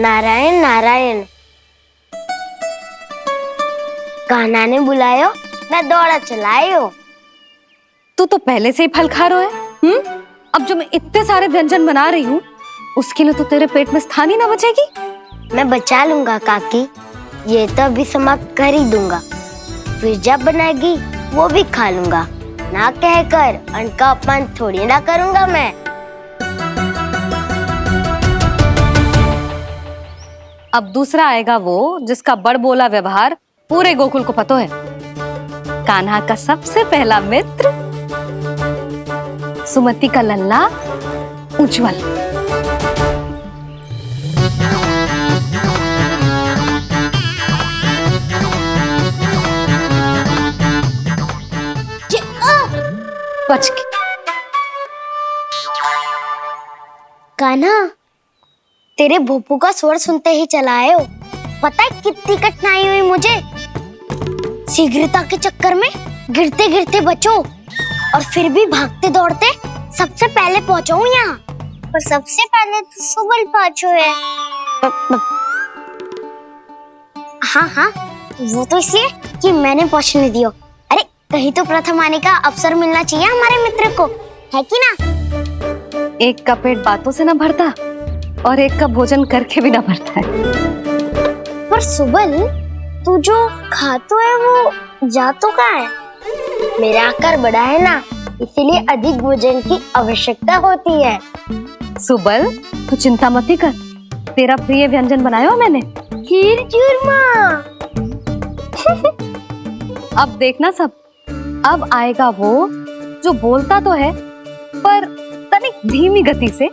नारायण नारायण, कान्हा ने बुलायो, मैं दौड़ा चलायो। तू तो पहले से ही फल खा रहा है। अब जो मैं इतने सारे व्यंजन बना रही हूँ उसके लिए तो तेरे पेट में स्थान ही ना बचेगी। मैं बचा लूंगा काकी, ये तो अभी समाप्त कर ही दूंगा, फिर जब बनाएगी वो भी खा लूंगा। ना कहकर अन्न का अपमान थोड़ी ना करूंगा मैं। अब दूसरा आएगा वो जिसका बड़ बोला व्यवहार पूरे गोकुल को पता है, कान्हा का सबसे पहला मित्र, सुमति का लल्ला उज्जवल। बच के। कान्हा, तेरे भोपू का स्वर सुनते ही चला आए हो। पता है कितनी कठिनाई हुई मुझे। शीघ्रता के चक्कर में गिरते गिरते बचो और फिर भी भागते दौड़ते सबसे पहले पहुंचा हूँ यहाँ। पर सबसे पहले तो सुबल पहुंचो है। हाँ हाँ, वो तो इसलिए कि मैंने पहुंचने दियो। अरे कहीं तो प्रथम आने का अवसर मिलना चाहिए हमारे मित्र को, है कि ना? एक का पेट बातों से ना भरता और एक का भोजन करके भी ना भरता है। पर सुबल, तू जो खातो है वो जातो का है। मेरा आकार बड़ा है ना, इसीलिए अधिक भोजन की आवश्यकता होती है। सुबल, तू चिंता मत कर, तेरा प्रिय व्यंजन बनाया मैंने, खीर चूरमा। अब देखना सब, अब आएगा वो जो बोलता तो है पर तनिक धीमी गति से,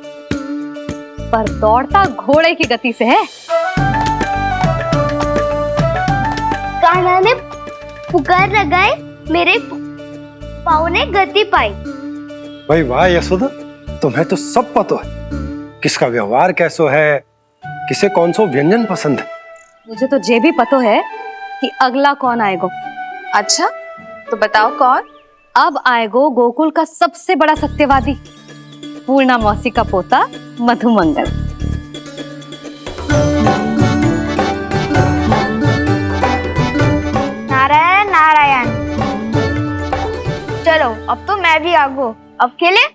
पर दौड़ता घोड़े की गति से है। कान्हा ने पुकार लगाए, मेरे पाँव ने गति पाई। भाई वाह यशोदा, तुम्हें तो सब पता है किसका व्यवहार कैसो है, किसे कौन सो व्यंजन पसंद है। मुझे तो ये भी पता है कि अगला कौन आएगो। अच्छा, तो बताओ कौन? अब आएगो गोकुल का सबसे बड़ा सत्यवादी, पूर्णा मौसी का पोता मधुमंगल। नारायण नारायण। चलो अब तो मैं भी आगो, अब खेले।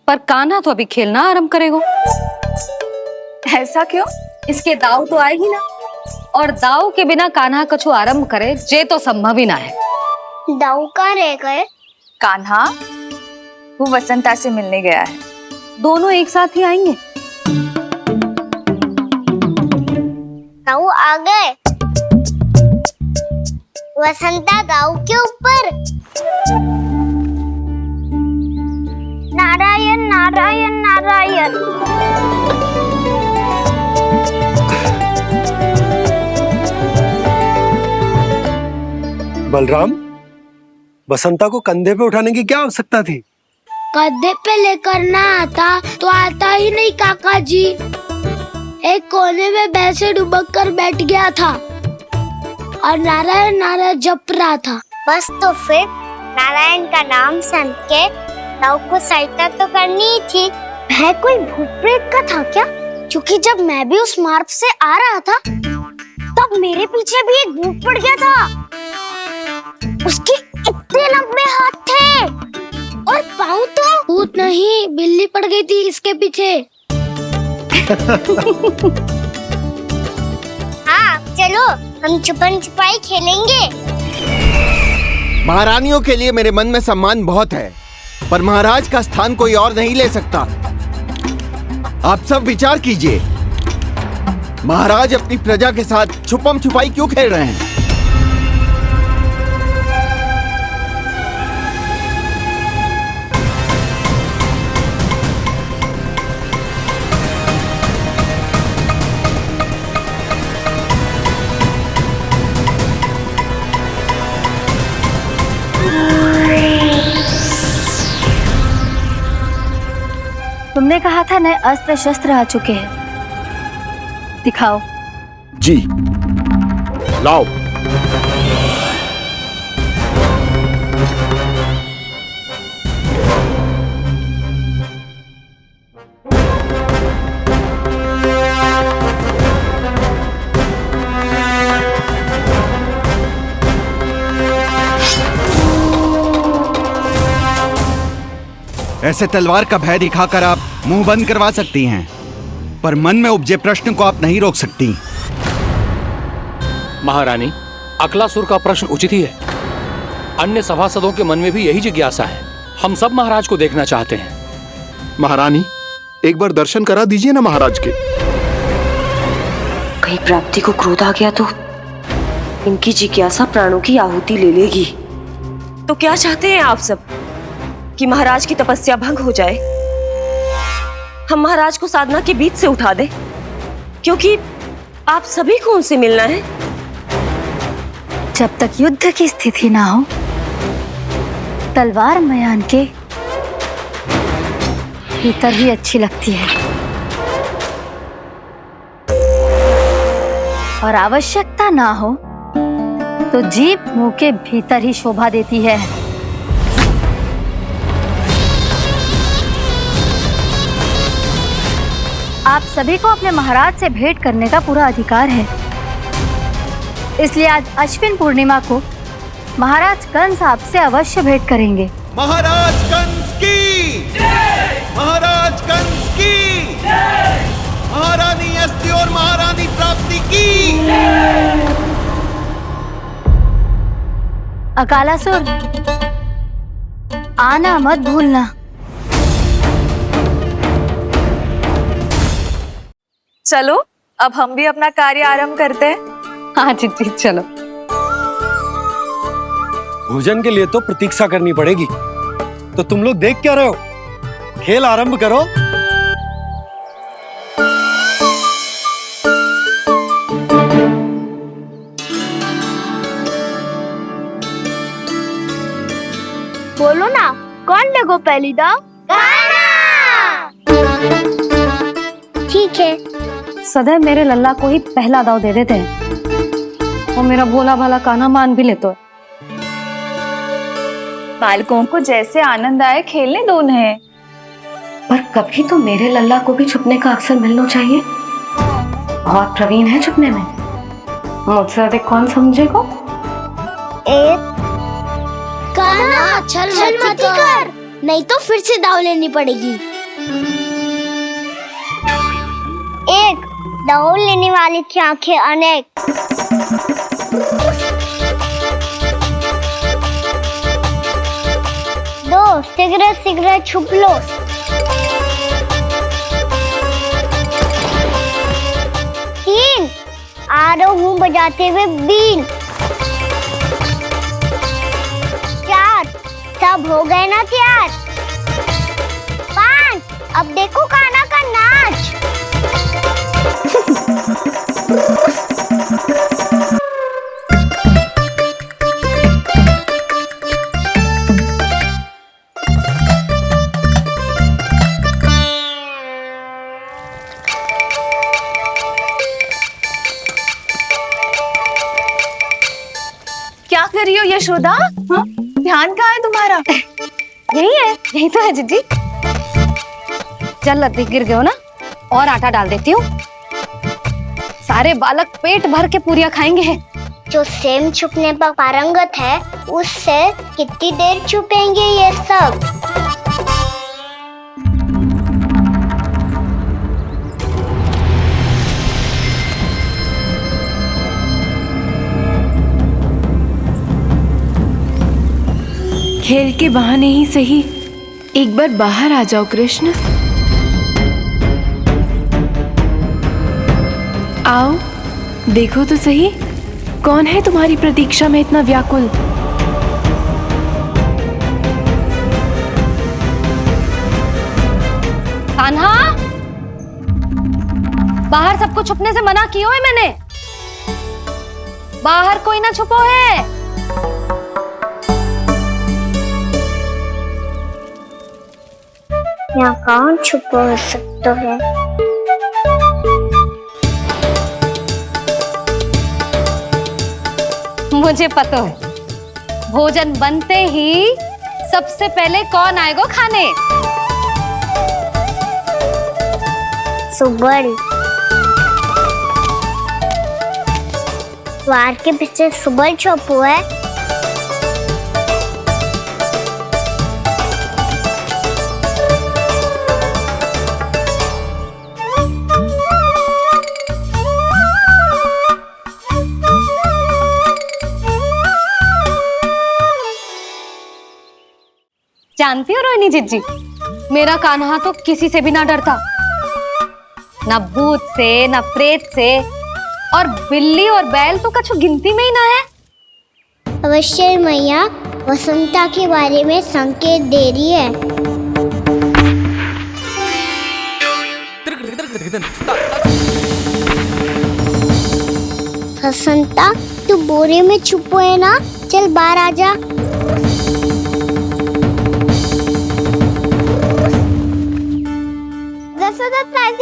पर कान्हा तो अभी खेलना आरंभ करेगो। ऐसा क्यों? इसके दाव तो आएगी ना, और दाव के बिना कान्हा कछु आरंभ करे जे तो संभव ही ना है। दाऊ कहाँ रह गए? कान्हा वो वसंता से मिलने गया है। दोनों एक साथ ही आएंगे। दाऊ आ गए। वसंता दाऊ के ऊपर। नारायण नारायण नारायण। बलराम, बसंता को कंधे पे उठाने की क्या आवश्यकता थी? कंधे पे लेकर ना आता तो आता ही नहीं काका जी। एक कोने में वैसे डुबक कर बैठ गया था और नारायण नारायण जप रहा था। बस तो फिर नारायण का नाम सुन के दाऊ को सहायता तो करनी ही थी। वह कोई भूत प्रेत का था क्या? क्योंकि जब मैं भी उस मार्ग से आ रहा था तब मेरे पीछे भी एक भूत पड़ गया था। उसके इतने लंबे हाथ थे और पाँव तो भूत नहीं, बिल्ली पड़ गई थी इसके पीछे। हाँ चलो हम छुपन छुपाई खेलेंगे। महारानियों के लिए मेरे मन में सम्मान बहुत है, पर महाराज का स्थान कोई और नहीं ले सकता। आप सब विचार कीजिए, महाराज अपनी प्रजा के साथ छुपम छुपाई क्यों खेल रहे हैं? तुमने कहा था नए अस्त्र शस्त्र आ चुके हैं, दिखाओ। जी लाओ। ऐसे तलवार का भय दिखाकर आप मुंह बंद करवा सकती हैं, पर मन में उपजे प्रश्न को आप नहीं रोक सकती। महारानी, अकलासुर का प्रश्न उचित ही है। अन्य सभासदों के मन में भी यही जिज्ञासा है। हम सब महाराज को देखना चाहते हैं। महारानी, एक बार दर्शन करा दीजिए ना महाराज के। कहीं प्राप्ति को क्रोध आ गया तो इनकी जिज्ञासा प्राणों की आहुति ले लेगी। तो क्या चाहते हैं आप सब? कि महाराज की तपस्या भंग हो जाए? हम महाराज को साधना के बीच से उठा दें? क्योंकि आप सभी को उनसे मिलना है। जब तक युद्ध की स्थिति ना हो, तलवार मयान के भीतर ही अच्छी लगती है, और आवश्यकता ना हो तो जीभ मुंह के भीतर ही शोभा देती है। आप सभी को अपने महाराज से भेंट करने का पूरा अधिकार है। इसलिए आज अश्विन पूर्णिमा को महाराज कंस आपसे अवश्य भेंट करेंगे। महाराज कंस की जय! महाराज कंस की जय! महारानी अस्ति और महारानी प्राप्ति की जय! अकालासुर, आना मत भूलना। चलो अब हम भी अपना कार्य आरंभ करते हैं। हाँ जी चलो। भोजन के लिए तो प्रतीक्षा करनी पड़ेगी, तो तुम लोग देख क्या रहे हो? खेल आरंभ करो। बोलो ना, कौन लेगो पहली दाव? ठीक है। सदैव मेरे लल्ला को ही पहला दाव दे देते हैं और मेरा भोला भाला कान्हा मान भी लेते हैं। बालकों को जैसे आनंद आए खेलने दो उन्हें। पर कभी तो मेरे लल्ला को भी छुपने का अवसर मिलना चाहिए। बहुत प्रवीण है छुपने में, मुझसे अधिक कौन समझेगा? कान्हा छल मत कर, नहीं तो फिर से दाव लेनी पड़ेगी। एक दाव लेने वाली की आंखें अनेक। दो सिगरेट सिगरेट छुप लो। तीन आ रहा हूँ बजाते हुए बीन। चार सब हो गए ना तैयार। पांच अब देखो कान्हा का नाच। क्या कर रही हो यशोदा? हाँ? ध्यान कहाँ है तुम्हारा? यही है, यही तो है जीजी। चल लद्दी गिर गए हो ना, और आटा डाल देती हूँ। सारे बालक पेट भर के पूरियां खाएंगे। जो सेम छुपने पर पारंगत है, उससे कितनी देर छुपेंगे ये सब? खेल के बहाने ही सही एक बार बाहर आ जाओ कृष्ण। आओ देखो तो सही, कौन है तुम्हारी प्रतीक्षा में इतना व्याकुल? कान्हा, बाहर सबको छुपने से मना किया है मैंने। बाहर कोई ना छुपो है। यहाँ कौन छुपा हो सकता है? मुझे पता है, भोजन बनते ही सबसे पहले कौन आएगा खाने? सुबल। द्वार के पीछे सुबल छुपा है। जानती हो रोहिणी जीजी, मेरा कान्हा तो किसी से भी ना डरता, ना भूत से, ना प्रेत से, और बिल्ली और बैल तो कछु गिनती में ही ना है। अवश्य मैया वसंता के बारे में संकेत दे रही है। वसंता तू बोरे में छुपो है ना, चल बाहर आ जा।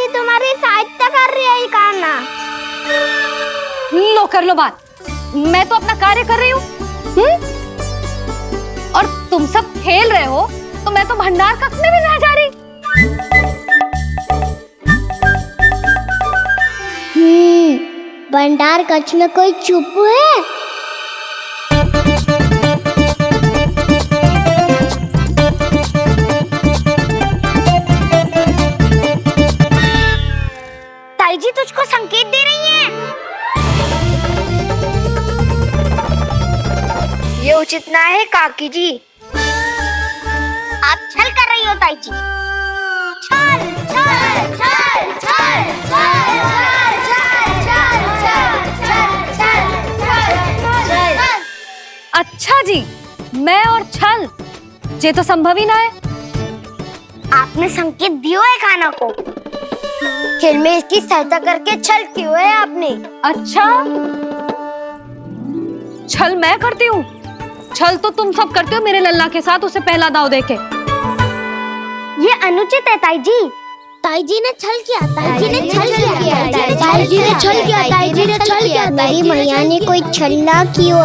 तुम्हारी सहायता कर रही है कान्हा। लो कर लो बात, मैं तो अपना कार्य कर रही हूँ। और तुम सब खेल रहे हो तो मैं तो भंडार कक्ष में भी नहीं जा रही। भंडार कक्ष में कोई चुप है? ताई जी तुझको संकेत दे रही है। ये उचित ना है काकी जी। आप छल कर रही हो ताई जी। छल छल छल छल छल छल। अच्छा जी, मैं और छल, ये तो संभव ही ना है। आपने संकेत दिया है कान्हा को, खेल में इसकी सहायता करके छल क्यों है आपने? अच्छा, छल मैं करती हूँ? छल तो तुम सब करते हो मेरे लल्ला के साथ, उसे पहला दाव देके। ये अनुचित है ताई जी। ताई जी ने छल किया, ताई जी ने छल किया, ताई जी ने छल किया, ताई जी ने छल किया। मेरी मैया ने कोई छल्ला किया।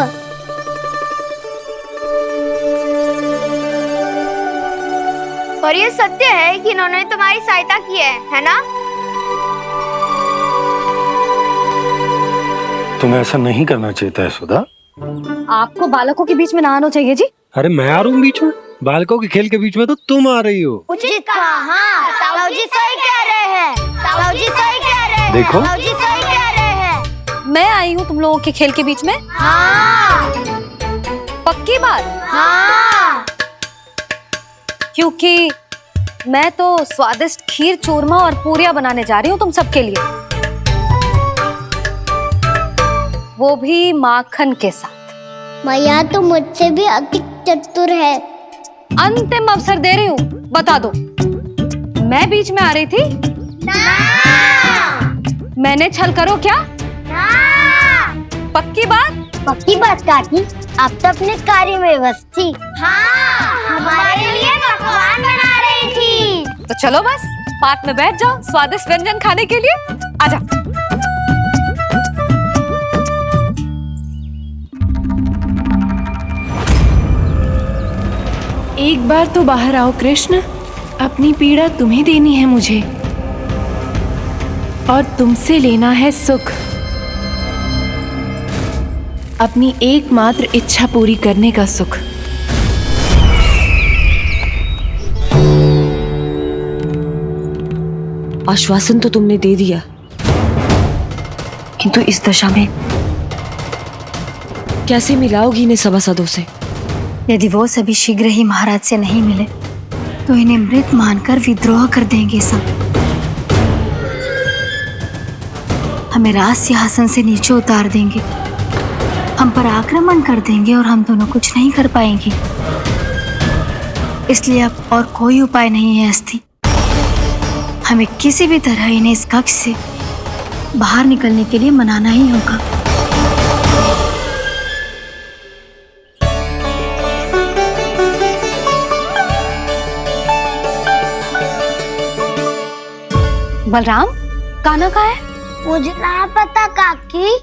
और ये सत्य है कि इन्होंने तुम्हारी सहायता की है ना? तुम्हें ऐसा नहीं करना चाहिए था यशोदा। आपको बालकों के बीच में ना आना चाहिए जी। अरे मैं आ रहा हूँ बीच में? बालकों के खेल के बीच में तो तुम आ रही हो। उचित कहा। हाँ, ताऊ जी सही कह रहे हैं, ताऊ जी सही कह रहे हैं, देखो। ताऊ जी सही कह रहे हैं। मैं आई हूँ तुम लोगों के खेल के बीच में? हाँ। पक्की बात? हाँ। क्योंकि मैं तो स्वादिष्ट खीर, चूरमा और पूरियां बनाने जा रही हूँ तुम सबके लिए, वो भी माखन के साथ। मैया तो मुझसे भी अधिक चतुर है। अंतिम अवसर दे रही हूँ, बता दो मैं बीच में आ रही थी? ना। मैंने छल करो क्या? ना। पक्की बात? पक्की बात काकी, आप तो अपने कार्य में व्यस्त थी। हाँ, हमारे लिए पकवान बना रही थी। तो चलो बस पार्क में बैठ जाओ स्वादिष्ट व्यंजन खाने के लिए। आजा। एक बार तो बाहर आओ कृष्ण, अपनी पीड़ा तुम्हें देनी है मुझे, और तुमसे लेना है सुख। अपनी एकमात्र इच्छा पूरी करने का सुख। आश्वासन तो तुमने दे दिया, किंतु इस दशा में कैसे मिलाओगी इन्हें सभासदों से? यदि वो सभी शीघ्र ही महाराज से नहीं मिले तो इन्हें मृत मानकर विद्रोह कर देंगे सब। हमें राज सिंहासन से नीचे उतार देंगे, हम पर आक्रमण कर देंगे और हम दोनों कुछ नहीं कर पाएंगे। इसलिए अब और कोई उपाय नहीं है अस्थि। हमें किसी भी तरह इन्हें इस कक्ष से बाहर निकलने के लिए मनाना ही होगा। बलराम, कान्हा कहाँ है? मुझे ना पता काकी।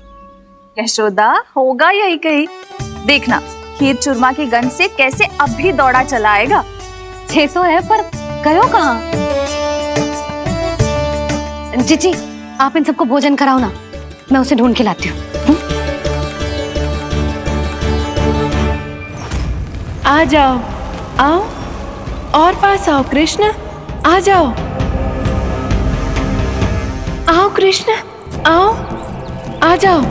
यशोदा, होगा यही कहीं। देखना खीर चूरमा की गंध से कैसे अब भी दौड़ा चला आएगा। छे तो है पर गयो कहाँ? जीजी, आप इन सबको भोजन कराओ ना, मैं उसे ढूंढ के लाती हूँ। आ जाओ, आओ और पास आओ कृष्ण, आ जाओ। आओ कृष्ण, आओ, आ जाओ।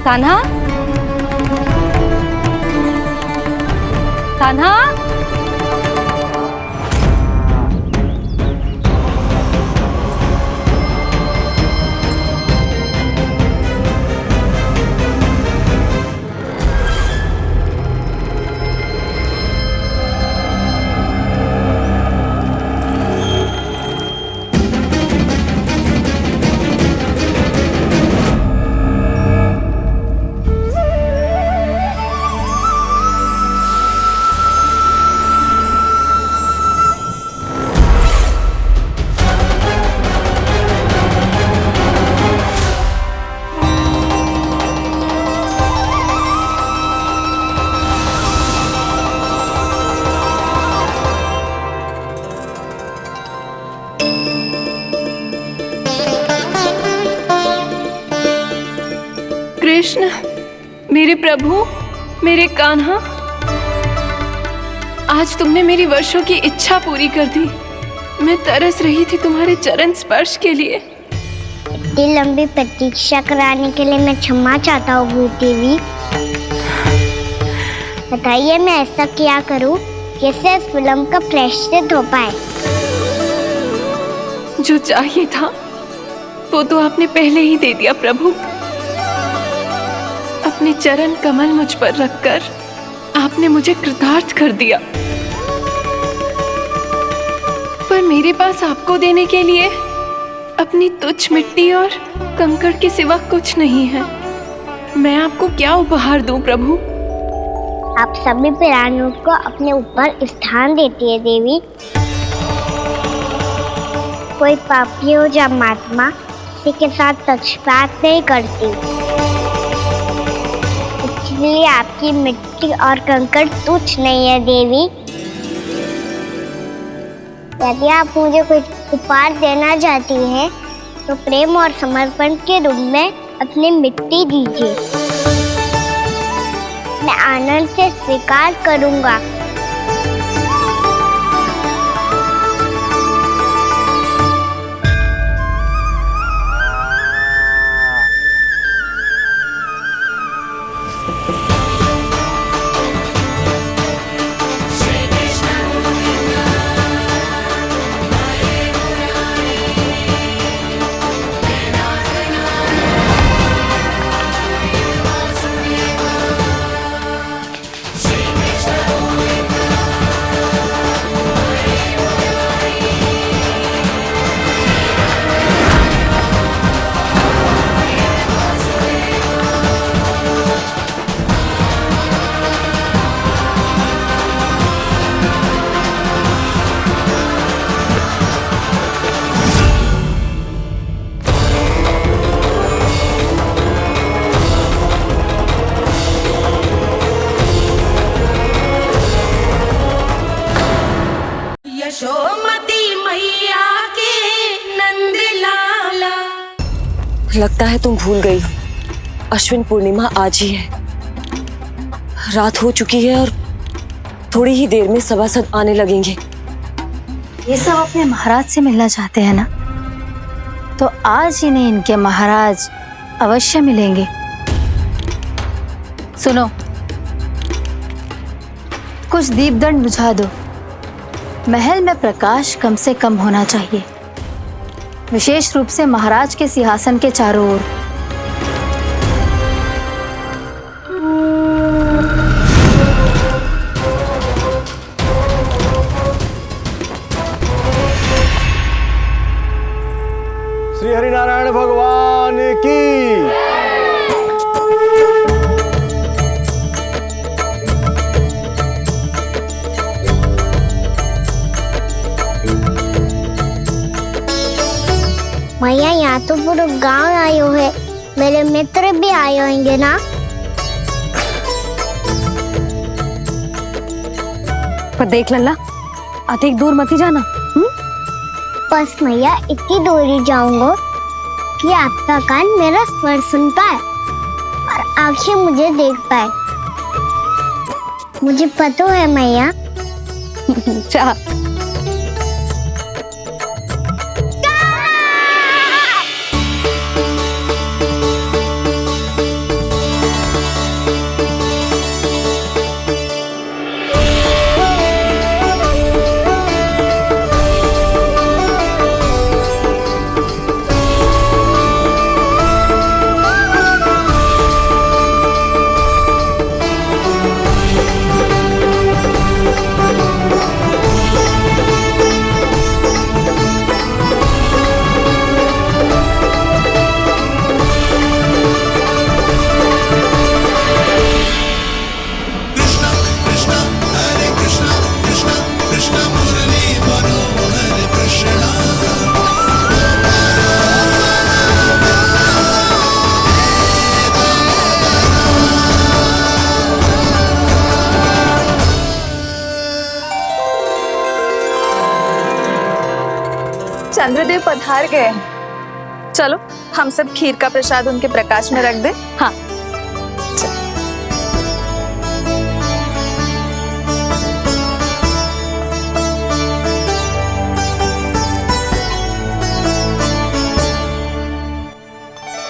कान्हा, कान्हा, कृष्ण, मेरे प्रभु, मेरे कान्हा, आज तुमने मेरी वर्षों की इच्छा पूरी कर दी। मैं तरस रही थी तुम्हारे चरण स्पर्श के लिए। इतनी लंबी प्रतीक्षा कराने के लिए मैं क्षमा चाहता हूँ भूत देवी। बताइए मैं ऐसा क्या करूँ जिससे इस फिल्म का प्रायश्चित हो पाए? जो चाहिए था वो तो आपने पहले ही दे दिया प्रभु। अपने चरण कमल मुझ पर रखकर आपने मुझे कृतार्थ कर दिया। पर मेरे पास आपको देने के लिए अपनी तुच्छ मिट्टी और कंकड़ के सिवा कुछ नहीं है। मैं आपको क्या उपहार दूं प्रभु? आप सभी प्राणियों को अपने ऊपर स्थान देती है देवी। कोई पापी हो या महात्मा किसी के साथ पक्षपात नहीं करती, इसलिए आपकी मिट्टी और कंकड़ तुच्छ नहीं है देवी। यदि आप मुझे कुछ उपहार देना चाहती हैं, तो प्रेम और समर्पण के रूप में अपनी मिट्टी दीजिए। मैं आनंद से स्वीकार करूंगा। लगता है तुम भूल गई हो, अश्विन पूर्णिमा आज ही है। रात हो चुकी है और थोड़ी ही देर में सभासद आने लगेंगे। ये सब अपने महाराज से मिलना चाहते हैं ना, तो आज इन्हें इनके महाराज अवश्य मिलेंगे। सुनो, कुछ दीपदंड बुझा दो। महल में प्रकाश कम से कम होना चाहिए, विशेष रूप से महाराज के सिंहासन के चारों ओर। श्री हरिनारायण भगवान की। मैया, यहाँ तो पूरा गांव आयो है, मेरे मित्र भी आए होंगे ना? पर देख लल्ला, अधिक दूर मत ही जाना। बस मैया इतनी दूर ही जाऊंगा कि आपका कान मेरा स्वर सुन पाए और आंखें मुझे देख पाए। मुझे पता है मैया। जा। चंद्रदेव पधार गए हैं। चलो हम सब खीर का प्रसाद उनके प्रकाश में रख दे। हाँ।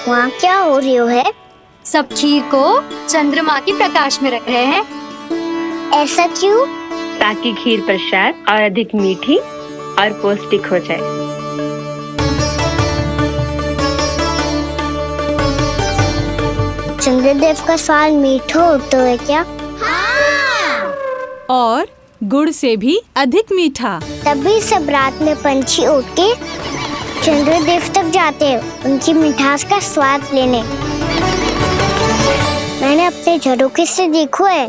वहाँ क्या हो रही है? सब खीर को चंद्रमा की प्रकाश में रख रहे हैं। ऐसा क्यों? ताकि खीर प्रसाद और अधिक मीठी और पौष्टिक हो जाए। चंद्रदेव का स्वाद मीठा होता है क्या? और गुड़ से भी अधिक मीठा। तभी सब रात में पंछी उड़ के चंद्रदेव तक जाते हैं उनकी मिठास का स्वाद लेने। मैंने अपने झरोखे से देखो है।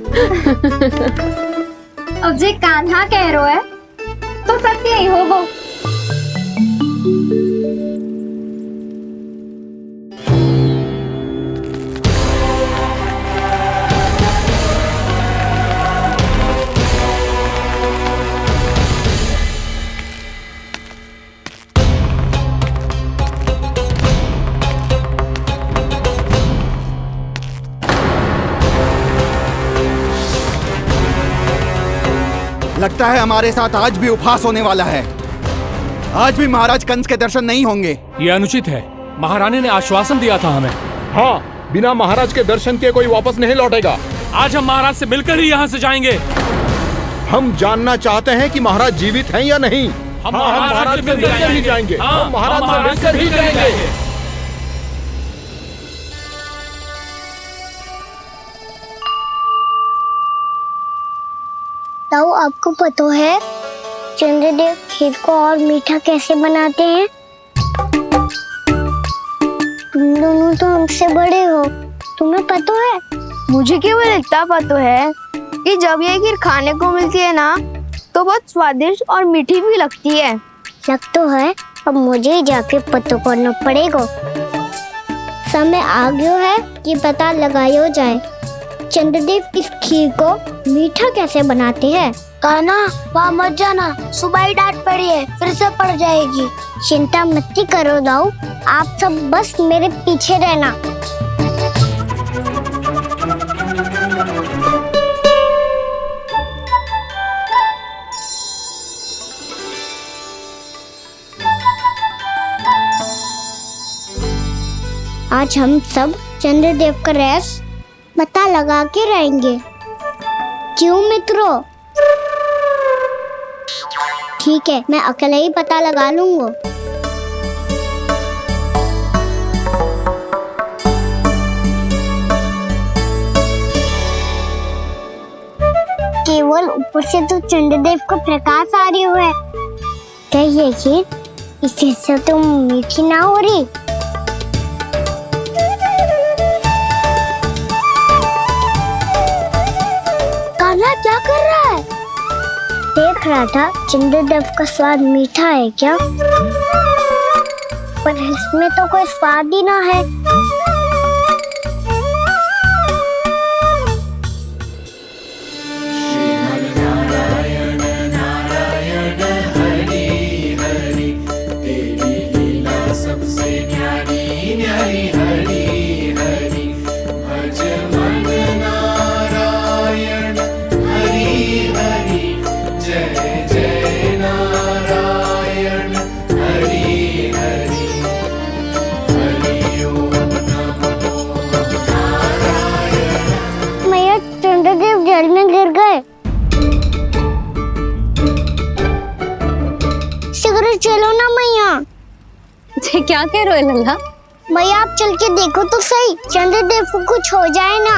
अब जे कान्हा कह रो है तो सत्य ही होगो। लगता है हमारे साथ आज भी उपहास होने वाला है। आज भी महाराज कंस के दर्शन नहीं होंगे। ये अनुचित है। महारानी ने आश्वासन दिया था हमें। हाँ, बिना महाराज के दर्शन के कोई वापस नहीं लौटेगा। आज हम महाराज से मिलकर ही यहाँ से जाएंगे। हम जानना चाहते हैं कि महाराज जीवित हैं या नहीं। हम महाराज से मिलकर ही जाएंगे। हम महाराज से मिलकर ही जाएंगे। ताऊ, आपको पता है चंद्रदेव खीर को और मीठा कैसे बनाते हैं? तुम दोनों तो हमसे बड़े हो, तुम्हें पता है? मुझे केवल इतना पता है कि जब ये खीर खाने को मिलती है ना तो बहुत स्वादिष्ट और मीठी भी लगती है। लग तो है, अब मुझे ही जाके पता करना पड़ेगा। समय आ गया है कि पता लगाया जाए चंद्रदेव इस खीर को मीठा कैसे बनाते हैं। कान्हा, वहाँ मत जाना, सुबह ही डांट पड़ी है, फिर से पड़ जाएगी। चिंता मत करो दाऊ, आप सब बस मेरे पीछे रहना। आज हम सब चंद्रदेव का रहस्य पता लगा के रहेंगे। क्यों मित्रों? ठीक है, मैं अकेले ही पता लगा लूंगा। केवल ऊपर से तो चंद्रदेव को प्रकाश आ रही है। क्या ये खीर इससे तो मीठी ना हो रही? कान्हा क्या कर रहा है? देख रहा था चंद्रदेव का स्वाद मीठा है क्या, पर इसमें तो कोई स्वाद ही ना है। चंद्रदेव जल में गिर गए। शीघ्र चलो ना मैया। क्या कह रहे हो लल्ला? मैया आप चल के देखो तो सही, चंद्रदेव को कुछ हो जाए ना।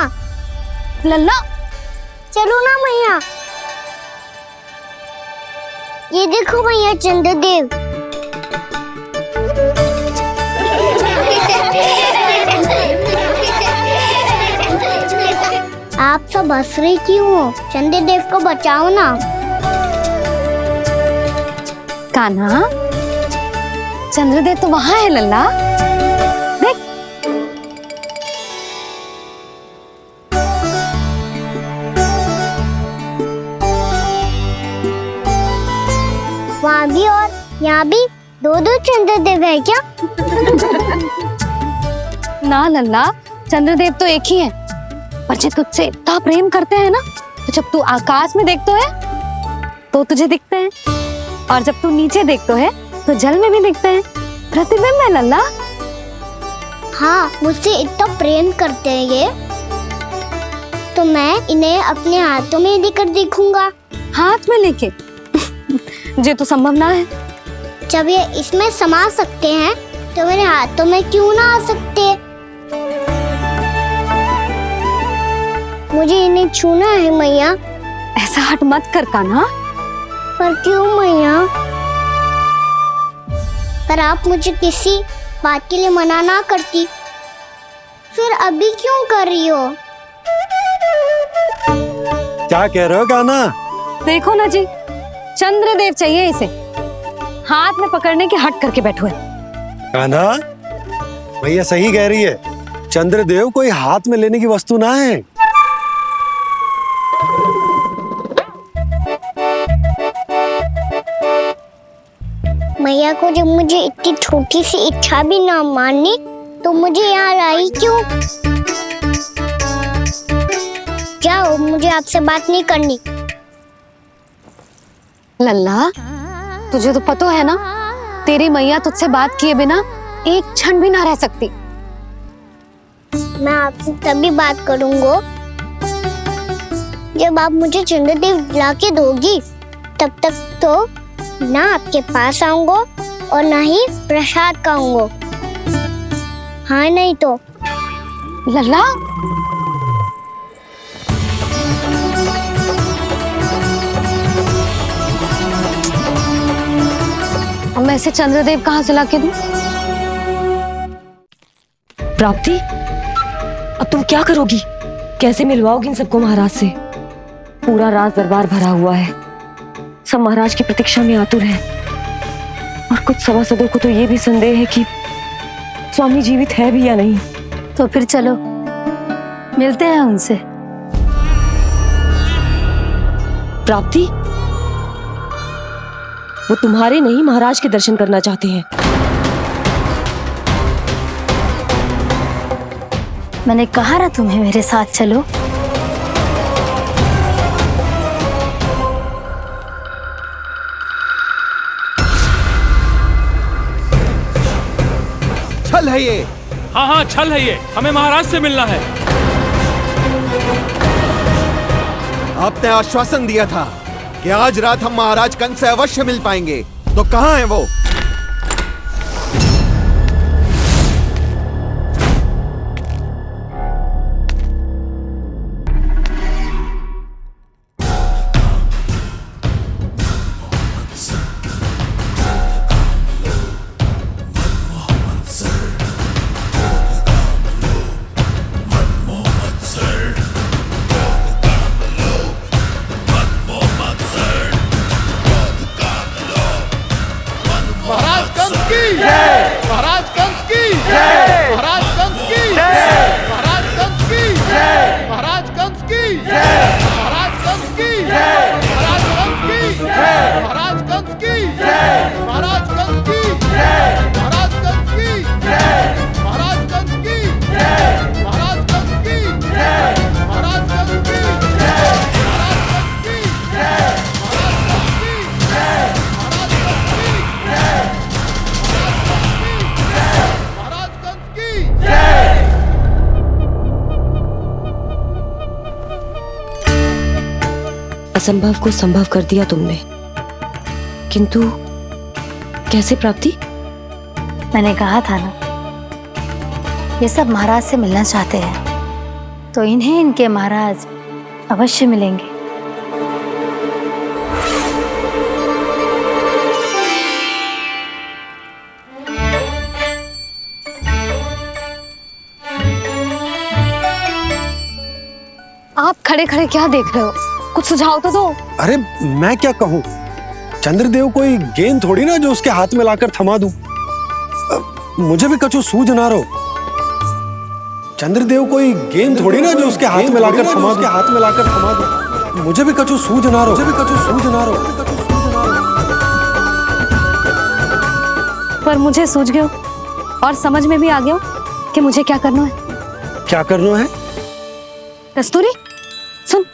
लल्ला चलो ना मैया। ये देखो मैया चंद्रदेव। आप सब हंस रही क्यों हो? चंद्रदेव को बचाओ ना। कान्हा, चंद्रदेव तो वहां है लल्ला, देख। वहाँ भी और यहाँ भी दो चंद्रदेव है क्या? ना लल्ला, चंद्रदेव तो एक ही है। पर जब तुझसे इतना प्रेम करते हैं ना, तो जब तू आकाश में देखते है तो तुझे दिखते हैं, और जब तू नीचे देखते है तो जल में भी दिखते हैं। प्रतिबिंब है लल्ला। हाँ, मुझसे इतना प्रेम करते हैं ये, तो मैं इन्हें अपने हाथों में लेकर देखूंगा। हाथ में लेके? ये तो संभव ना है। जब ये इसमें समा सकते हैं तो मेरे हाथों में क्यों ना आ सकते? मुझे इन्हें छूना है मैया, ऐसा हट मत कर कान्हा। पर क्यों मैया? पर आप मुझे किसी बात के लिए मना ना करती, फिर अभी क्यों कर रही हो? क्या कह रहे हो कान्हा? देखो ना जी, चंद्रदेव चाहिए इसे, हाथ में पकड़ने के हट करके बैठो है। कान्हा, भैया सही कह रही है, चंद्रदेव कोई हाथ में लेने की वस्तु ना है। मैया को जब मुझे इतनी छोटी सी इच्छा भी ना माननी, तो मुझे यहाँ लाई क्यों? जाओ, मुझे आपसे बात नहीं करनी। लल्ला, तुझे तो पता है ना, तेरी मैया तुझसे बात किए बिना एक क्षण भी ना रह सकती। मैं आपसे तभी बात करूंगा जब आप मुझे चंद्रदेव ला के दोगी। तब तक तो ना आपके पास आऊंगा और ना ही प्रसाद खाऊंगा। हाँ नहीं तो। लल्ला, अब मैं इसे चंद्रदेव कहाँ से लाके दूं? प्राप्ति, अब तुम क्या करोगी? कैसे मिलवाओगी इन सबको महाराज से? पूरा राज दरबार भरा हुआ है, सब महाराज की प्रतीक्षा में आतुर हैं। और कुछ सभासदों को तो ये भी संदेह है कि स्वामी जीवित है भी या नहीं। तो फिर चलो मिलते हैं उनसे। प्राप्ति, वो तुम्हारे नहीं महाराज के दर्शन करना चाहते हैं। मैंने कहा ना तुम्हें मेरे साथ चलो। छल है ये। हाँ हाँ, छल है ये, हमें महाराज से मिलना है। आपने आश्वासन दिया था कि आज रात हम महाराज कंस से अवश्य मिल पाएंगे, तो कहाँ है वो? असंभव को संभव कर दिया तुमने, किंतु कैसे प्राप्ति? मैंने कहा था ना, ये सब महाराज से मिलना चाहते हैं, तो इन्हें इनके महाराज अवश्य मिलेंगे। आप खड़े खड़े क्या देख रहे हो? कुछ सुझाव तो दो। अरे मैं क्या कहूँ, चंद्रदेव कोई गेंद थोड़ी ना जो उसके हाथ में लाकर थमा दूं। मुझे भी कछु सूझ ना रहो। चंद्रदेव कोई गेंद थोड़ी ना जो उसके हाथ में लाकर थमा दूं। मुझे भी कछु सूझ ना रहो। पर मुझे सूझ गयो और समझ में भी आ गया कि मुझे क्या करना है। क्या करना है? कस्तूरी सुन,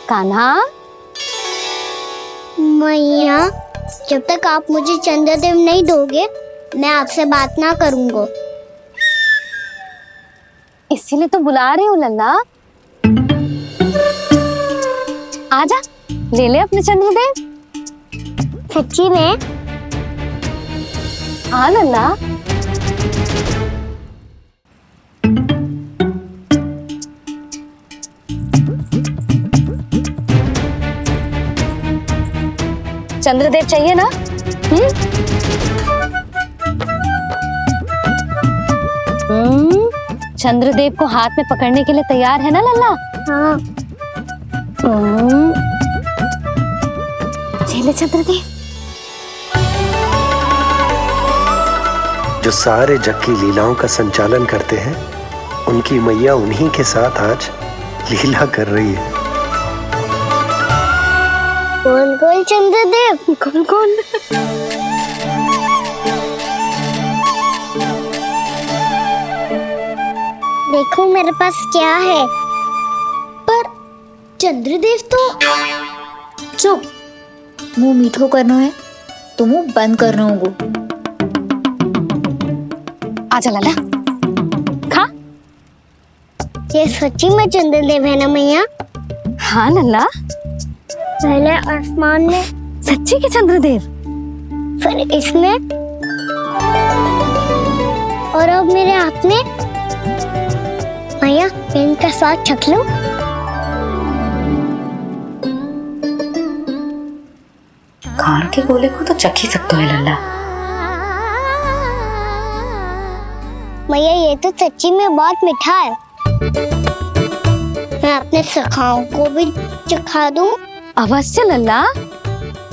कान्हा। मैया, जब तक आप मुझे चंद्रदेव नहीं दोगे, मैं आपसे बात ना करूंगा। इसीलिए तो बुला रही हूँ लल्ला। आजा, ले ले अपने चंद्रदेव। सच्ची में? हाँ लल्ला। चंद्रदेव चाहिए ना? चंद्रदेव को हाथ में पकड़ने के लिए तैयार है ना लल्ला? हाँ। ले चंद्रदेव। जो सारे जग की लीलाओं का संचालन करते हैं, उनकी मैया उन्हीं के साथ आज लीला कर रही है। गोल गोल चंद्रदेव, गोल गोल। देखो मेरे पास क्या है। पर चंद्रदेव तो चुप, मुंह मीठो करनो है तो मुंह बंद करनो होगो। आजा लाला, खा। ये सच्ची में चंद्रदेव है ना मैया? हाँ लल्ला। पहले आसमान में सच्ची के चंद्रदेव, फिर इसमें, और अब मेरे हाथ में। मैया, मैं इनका स्वाद चख लूं? खान के गोले को तो चख ही सकते है लल्ला। मैया, ये तो सच्ची में बहुत मीठा है। मैं अपने सखाओं को भी चखा दूं? अवश्य लल्ला।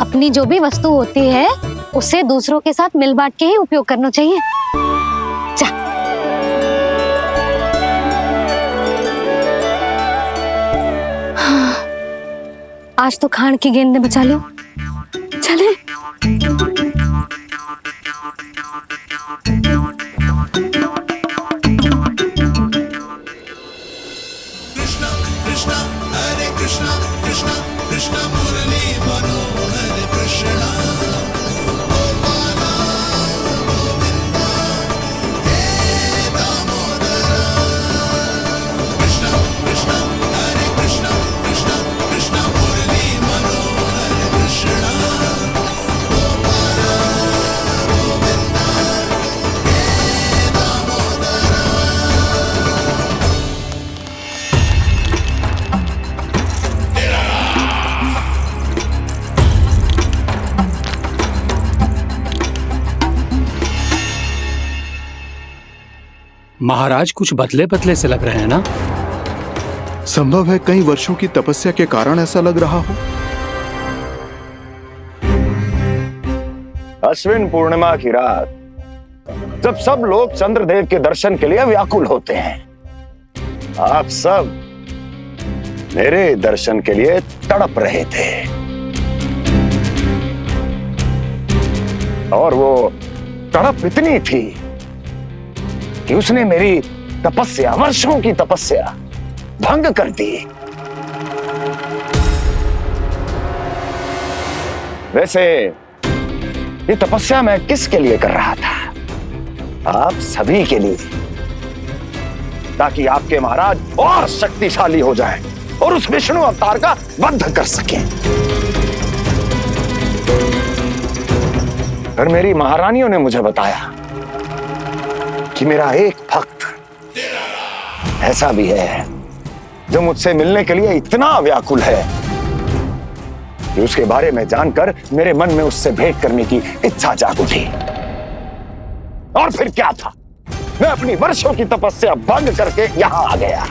अपनी जो भी वस्तु होती है उसे दूसरों के साथ मिल बांट के ही उपयोग करना चाहिए। जा। हाँ, आज तो खान की गेंद ने बचा लो। चले। महाराज कुछ बदले बदले से लग रहे हैं ना? संभव है कई वर्षों की तपस्या के कारण ऐसा लग रहा हो। अश्विन पूर्णिमा की रात, जब सब लोग चंद्रदेव के दर्शन के लिए व्याकुल होते हैं, आप सब मेरे दर्शन के लिए तड़प रहे थे। और वो तड़प इतनी थी कि उसने मेरी तपस्या, वर्षों की तपस्या भंग कर दी। वैसे ये तपस्या मैं किसके लिए कर रहा था? आप सभी के लिए, ताकि आपके महाराज और शक्तिशाली हो जाएं और उस विष्णु अवतार का वध कर सकें। और मेरी महारानियों ने मुझे बताया कि मेरा एक भक्त ऐसा भी है जो मुझसे मिलने के लिए इतना व्याकुल है कि उसके बारे में जानकर मेरे मन में उससे भेंट करने की इच्छा जाग उठी। और फिर क्या था, मैं अपनी वर्षों की तपस्या भंग करके यहां आ गया।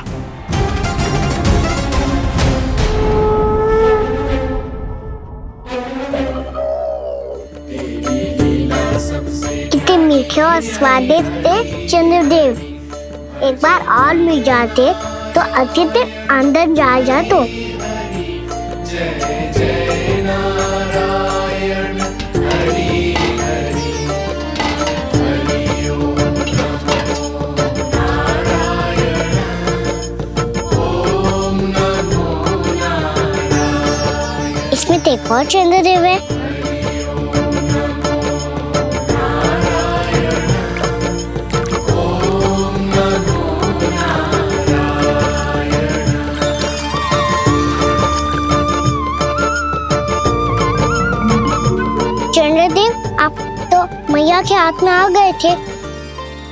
कितने मीठे और स्वादिष्ट थे चंद्रदेव। एक बार और मिल जाते तो अच्छे दिन अंदर जा जातो। इसमें एक और चंद्रदेव है। मैया के हाथ में आ गए थे,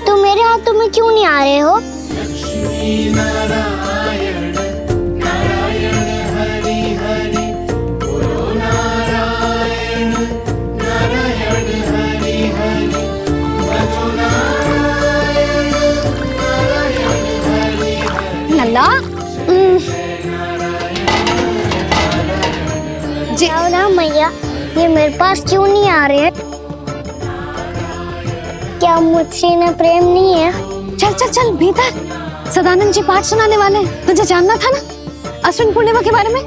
तो मेरे हाथों में क्यों नहीं आ रहे हो? लल्ला जी ना मैया, ये मेरे पास क्यों नहीं आ रहे? क्या मुझसे इन्हें प्रेम नहीं है? चल चल चल भीतर, सदानंद जी पाठ सुनाने वाले हैं। तुझे जानना था ना अश्विन पूर्णिमा के बारे में?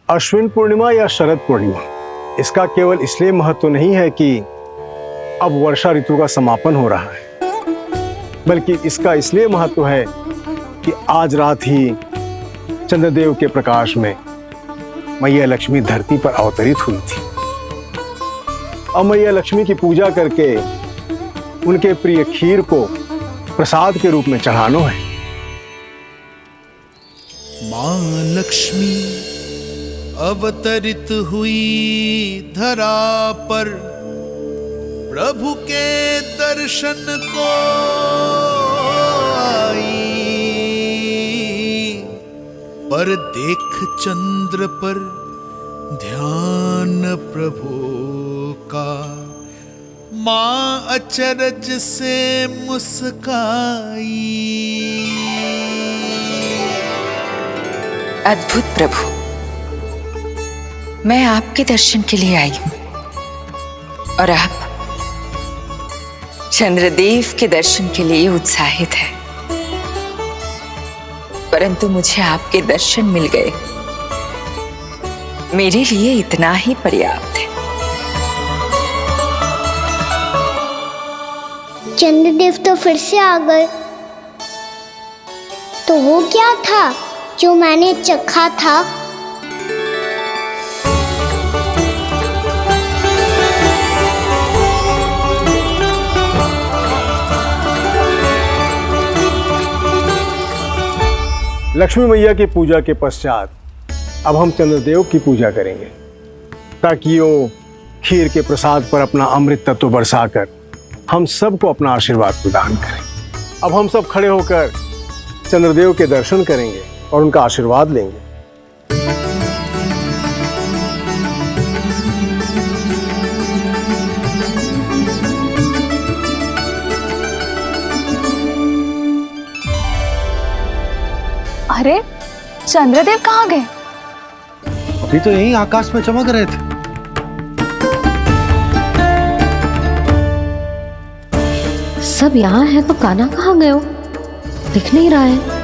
अश्विन पूर्णिमा या शरद पूर्णिमा, इसका केवल इसलिए महत्व नहीं है कि अब वर्षा ऋतु का समापन हो रहा है, बल्कि इसका इसलिए महत्व है कि आज रात ही चंद्रदेव के प्रकाश में मैया लक्ष्मी धरती पर अवतरित हुई थी। अब मैया लक्ष्मी की पूजा करके उनके प्रिय खीर को प्रसाद के रूप में चढ़ाना है। मां लक्ष्मी अवतरित हुई धरा पर, प्रभु के दर्शन को आई, पर देख चंद्र पर ध्यान प्रभु का, मां अचरज से मुस्काई। अद्भुत प्रभु, मैं आपके दर्शन के लिए आई हूं और आप चंद्रदेव के दर्शन के लिए उत्साहित है, परंतु मुझे आपके दर्शन मिल गए, मेरे लिए इतना ही पर्याप्त है। चंद्रदेव तो फिर से आ गए, तो वो क्या था जो मैंने चखा था? लक्ष्मी मैया की पूजा के पश्चात अब हम चंद्रदेव की पूजा करेंगे, ताकि वो खीर के प्रसाद पर अपना अमृत तत्व बरसाकर हम सबको अपना आशीर्वाद प्रदान करें। अब हम सब खड़े होकर चंद्रदेव के दर्शन करेंगे और उनका आशीर्वाद लेंगे। अरे चंद्रदेव कहाँ गए? अभी तो यहीं आकाश में चमक रहे थे। सब यहाँ है तो कान्हा कहाँ गए हो? दिख नहीं रहा है।